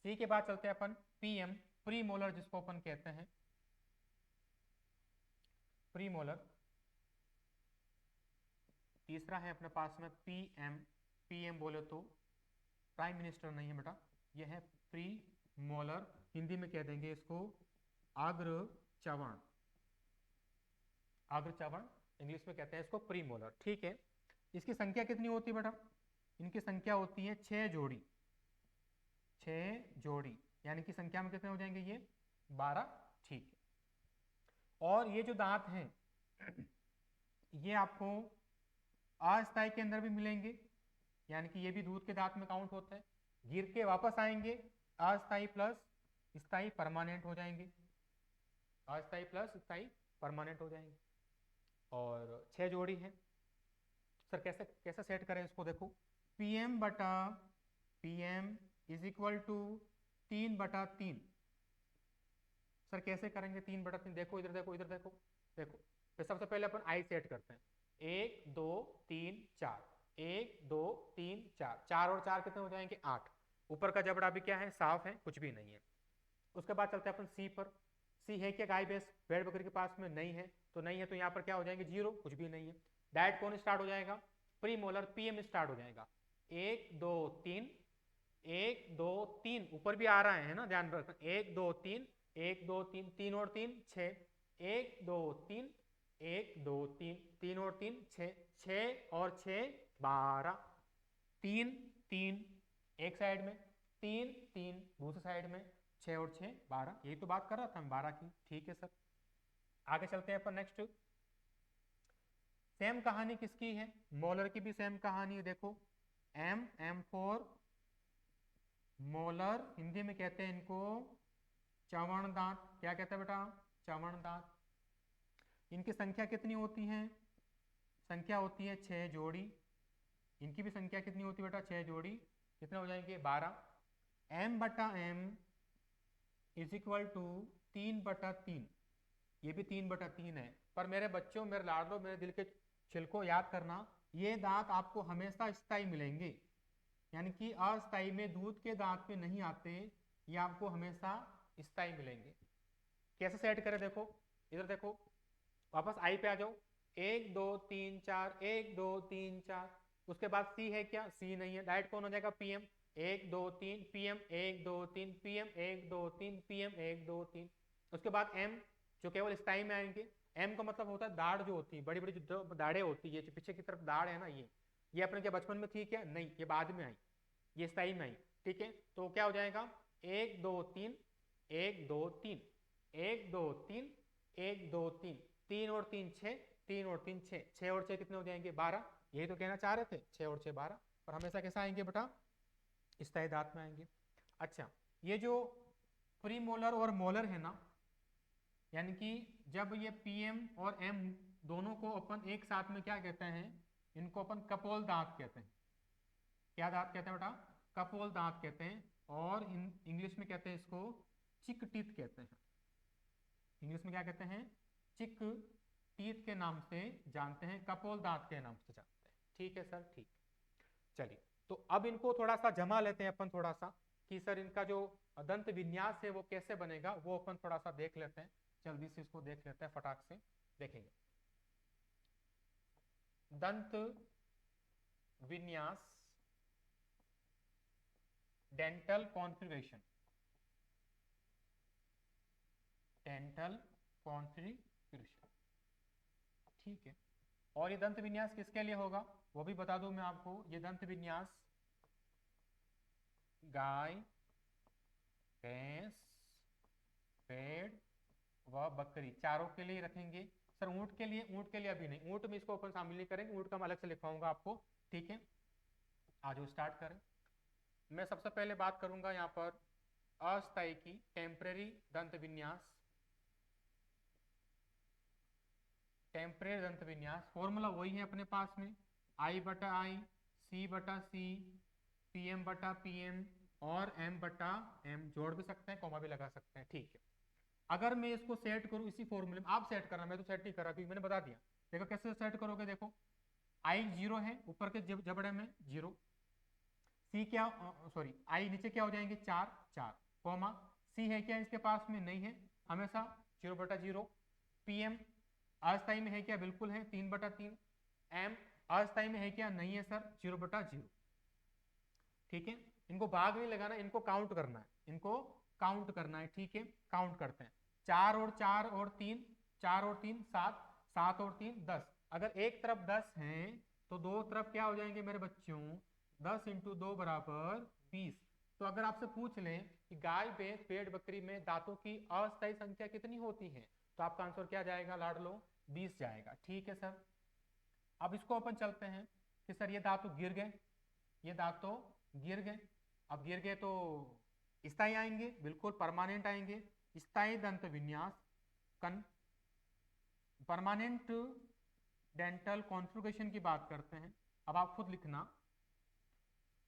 सी के बाद चलते हैं अपन PM, प्री मोलर जिसको अपन कहते हैं, प्री मोलर। तीसरा है अपने पास में PM, PM बोले तो प्राइम मिनिस्टर नहीं है बेटा, यह है प्री मोलर, हिंदी में कह देंगे इसको अग्र चवण, अग्र चवण इंग्लिश में कहते हैं इसको प्री मोलर, ठीक है। इसकी संख्या कितनी होती है बेटा? इनकी संख्या होती है 6 जोड़ी, 6 जोड़ी, यानी कि संख्या में कितने हो जाएंगे ये? 12, ठीक है। और ये जो दांत हैं ये आपको अस्थाई के अंदर भी मिलेंगे, यानी कि ये भी दूध के दांत में काउंट होता है। गिर के वापस आएंगे, अस्थाई प्लस स्थाई परमानेंट हो जाएंगे, अस्थाई प्लस स्थाई परमानेंट हो जाएंगे। और 6 जोड़ी है सर, कैसे कैसे सेट करें इसको, देखो पीएम बटा PM is equal to 3/3। Sir कैसे करेंगे 3/3, देखो इधर देखो इधर देखो देखो। तो सबसे पहले अपन आई सेट करते हैं, 1 2 3 4, 1 2 3 4, 4 और 4 कितने हो जाएंगे 8। ऊपर का जबड़ा भी क्या है, साफ है, कुछ भी नहीं है। उसके बाद चलते हैं अपन सी पर। सी है क्या गाय भैंस भेड़ बकरी के पास में, नहीं है, तो नहीं है तो यहाँ पर क्या हो जाएंगे 0, कुछ भी नहीं है। डायरेक्ट कौन स्टार्ट हो जाएगा, प्री मोलर पीएम स्टार्ट हो जाएगा। 1 2 3, 1 2 3, ऊपर भी आ रहा है ना, ध्यान रखना, 1 2 3, 1 2 3, 3 और 3 6, 1 2 3, 1 2 3, 3 और 3 6, 6 और 6 12, 3 3 एक साइड में, 3 3 दूसरी साइड में, 6 और 6 12। यही तो बात कर रहा था हम 12 की, ठीक है सर। आगे चलते हैं अपन नेक्स्ट। सेम कहानी किसकी है, मोलर की भी सेम कहानी है। देखो M फॉर मोलर, हिंदी में कहते हैं इनको चवण दांत। क्या कहते हैं बेटा, चवण दांत। इनकी संख्या कितनी होती है, संख्या होती है 6 जोड़ी। इनकी भी संख्या कितनी होती है बेटा, 6 जोड़ी। कितने हो जाएंगे 12। M/M is equal to 3/3। ये भी 3/3 है। पर मेरे बच्चों, मेरे लाडलो, मेरे दिल के छिलको, याद करना, ये दांत आपको हमेशा स्थायी मिलेंगे, यानी कि अस्थाई में दूध के दांत में नहीं आते, ये आपको हमेशा स्थायी मिलेंगे। कैसे सेट करें, देखो इधर देखो, वापस आई पे आ जाओ, 1 2 3 4, 1 2 3 4। उसके बाद सी है क्या, सी नहीं है, डायरेक्ट कौन हो जाएगा पीएम, 1 2 3 पीएम, 1 2 3 पीएम, 1 2 3 पीएम, 1 2 3। उसके बाद एम जो केवल स्थाई में आएंगे। एम का मतलब होता है दाढ़ जो होती है, बड़ी बड़ी जो दाढ़ें होती है, ये पीछे की तरफ दाढ़ है ना, ये अपने क्या बचपन में थी क्या, नहीं, ये बाद में आई, ये स्थाई में आई, ठीक है। तो क्या हो जाएगा 1 2 3, 1 2 3, 1 2 3, 1 2 3, 3 और 3 6, 3 और 3 6, 6 और 6 कितने हो जाएंगे 12। यही तो कहना चाह रहे थे, 6 और 6 12। और हमेशा कैसा आएंगे बेटा, स्थायी दांत में आएंगे। अच्छा, ये जो प्री मोलर और मोलर है ना, यानी कि जब ये पीएम और एम दोनों को अपन एक साथ में क्या कहते हैं, इनको अपन कपोल दांत कहते हैं। क्या दांत कहते हैं बेटा, कपोल दांत कहते हैं। और इंग्लिश में कहते हैं इसको चिक टीथ कहते हैं। इंग्लिश में क्या कहते हैं, चिक टीथ के नाम से जानते हैं, कपोल दांत के नाम से जानते हैं, ठीक है सर, ठीक। चलिए, तो अब इनको थोड़ा सा जमा लेते हैं अपन, थोड़ा सा कि सर इनका जो दंत विन्यास है वो कैसे बनेगा, वो अपन थोड़ा सा देख लेते हैं। जल्दी से इसको देख लेते हैं, फटाक से देखेंगे। दंत विन्यास, डेंटल कॉन्फ़िगरेशन, डेंटल कॉन्फ़िगरेशन, ठीक है। और ये दंत विन्यास किसके लिए होगा वो भी बता दूं मैं आपको। ये दंत विन्यास गाय, भैंस, भेड़ व बकरी चारों के लिए रखेंगे। सर ऊंट के लिए, ऊंट के लिए अभी नहीं, ऊंट में इसको अपन शामिल नहीं करेंगे, ऊंट का मैं अलग से लिखवाऊंगा आपको, ठीक है। आज स्टार्ट करें। मैं सबसे पहले बात करूंगा यहाँ पर अस्थायी की, टेम्परेरी दंत विन्यास। टेम्परेरी दंत विन्यास फॉर्मूला वही है अपने पास में, I/I, C/C, PM/PM और M/M। जोड़ भी सकते हैं, कॉमा भी लगा सकते हैं, ठीक है। अगर मैं इसको सेट करूं इसी फॉर्मूले में, आप सेट करना, मैं तो सेट नहीं कर रहा क्योंकि मैंने बता दिया। देखो कैसे सेट करोगे, देखो I 0 है, ऊपर के जबड़े में 0, C क्या, सॉरी I नीचे क्या हो जाएंगे 4 4, कॉमा C है क्या इसके पास में, नहीं है, हमेशा 0/0। PM अस्थाई में है क्या, बिल्कुल है, 3/3। M अस्थाई में है क्या, नहीं है सर, 0/0, ठीक है। इनको भाग नहीं लगाना, इनको काउंट करना है, इनको काउंट करना है, ठीक है। काउंट करते हैं, 4 और 4 और 3, 4 और 3 7, 7 और 3 10। अगर एक तरफ 10 हैं तो दो तरफ क्या हो जाएंगे मेरे बच्चों, 10 × 2 = 20। तो अगर आपसे पूछ लें कि गाय भैंस भेड़ बकरी में दांतों की अस्थायी संख्या कितनी होती है, तो आपका आंसर क्या जाएगा लाडलो, 20 जाएगा। ठीक है सर, अब इसको अपन चलते हैं कि सर ये दांत तो गिर गए, ये दांत तो गिर गए, अब गिर गए तो स्थायी आएंगे, बिल्कुल परमानेंट आएंगे। स्थायी दंत विन्यास कन परमानेंट डेंटल कॉन्फ़िगरेशन की बात करते हैं। अब आप खुद लिखना,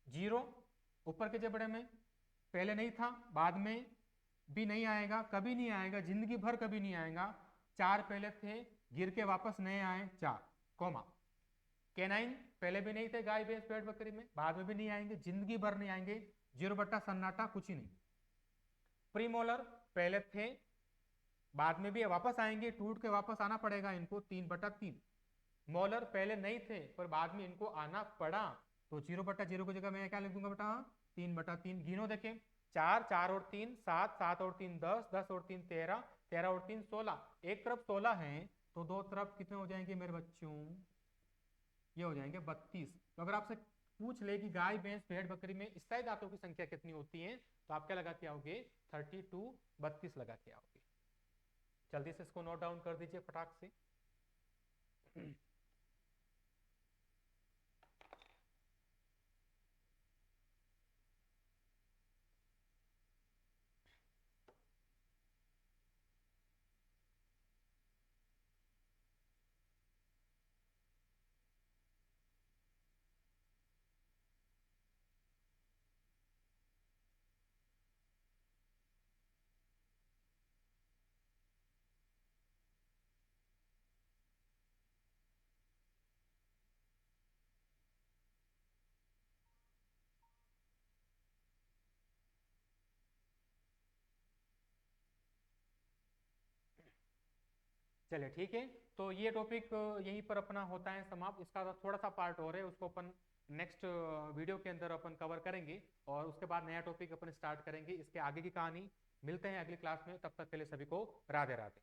0 ऊपर के जबड़े में पहले नहीं था, बाद में भी नहीं आएगा, कभी नहीं आएगा, जिंदगी भर कभी नहीं आएगा। 4 पहले थे, गिर के वापस नए आए 4, कॉमा। कैनाइन पहले भी नहीं थे गाय भैंस भेड़ बकरी में, बाद में भी नहीं आएंगे, जिंदगी भर नहीं आएंगे, 0 बट्टा सन्नाटा, कुछ ही नहीं। प्रीमोलर पहले थे, बाद में भी वापस आएंगे, टूट के वापस आना पड़ेगा इनको, 3 बट्टा 3। मोलर पहले नहीं थे पर बाद में इनको आना पड़ा, तो 0 बट्टा 0 की जगह मैं क्या लिख दूंगा बेटा, 3 बट्टा 3। गिनो देखें, 4, 4 और 3 7, 7 और 3 10, 10 और 3 13, 13 और 3 16, एक तरफ 16 है तो दो तरफ कितने हो जाएंगे मेरे बच्चों, ये हो जाएंगे 32। तो अगर आपसे पूछ ले कि गाय भैंस भेड़ बकरी में स्थायी दांतों की संख्या कितनी होती है, तो आप क्या लगा के आओगे, 32, 32 लगा के आओगे। जल्दी से इसको नोट डाउन कर दीजिए फटाक से। चलिए ठीक है, तो ये टॉपिक यहीं पर अपना होता है समाप्त। इसका थोड़ा सा पार्ट और है, उसको अपन नेक्स्ट वीडियो के अंदर अपन कवर करेंगे और उसके बाद नया टॉपिक अपन स्टार्ट करेंगे, इसके आगे की कहानी। मिलते हैं अगली क्लास में, तब तक के लिए सभी को राधे राधे।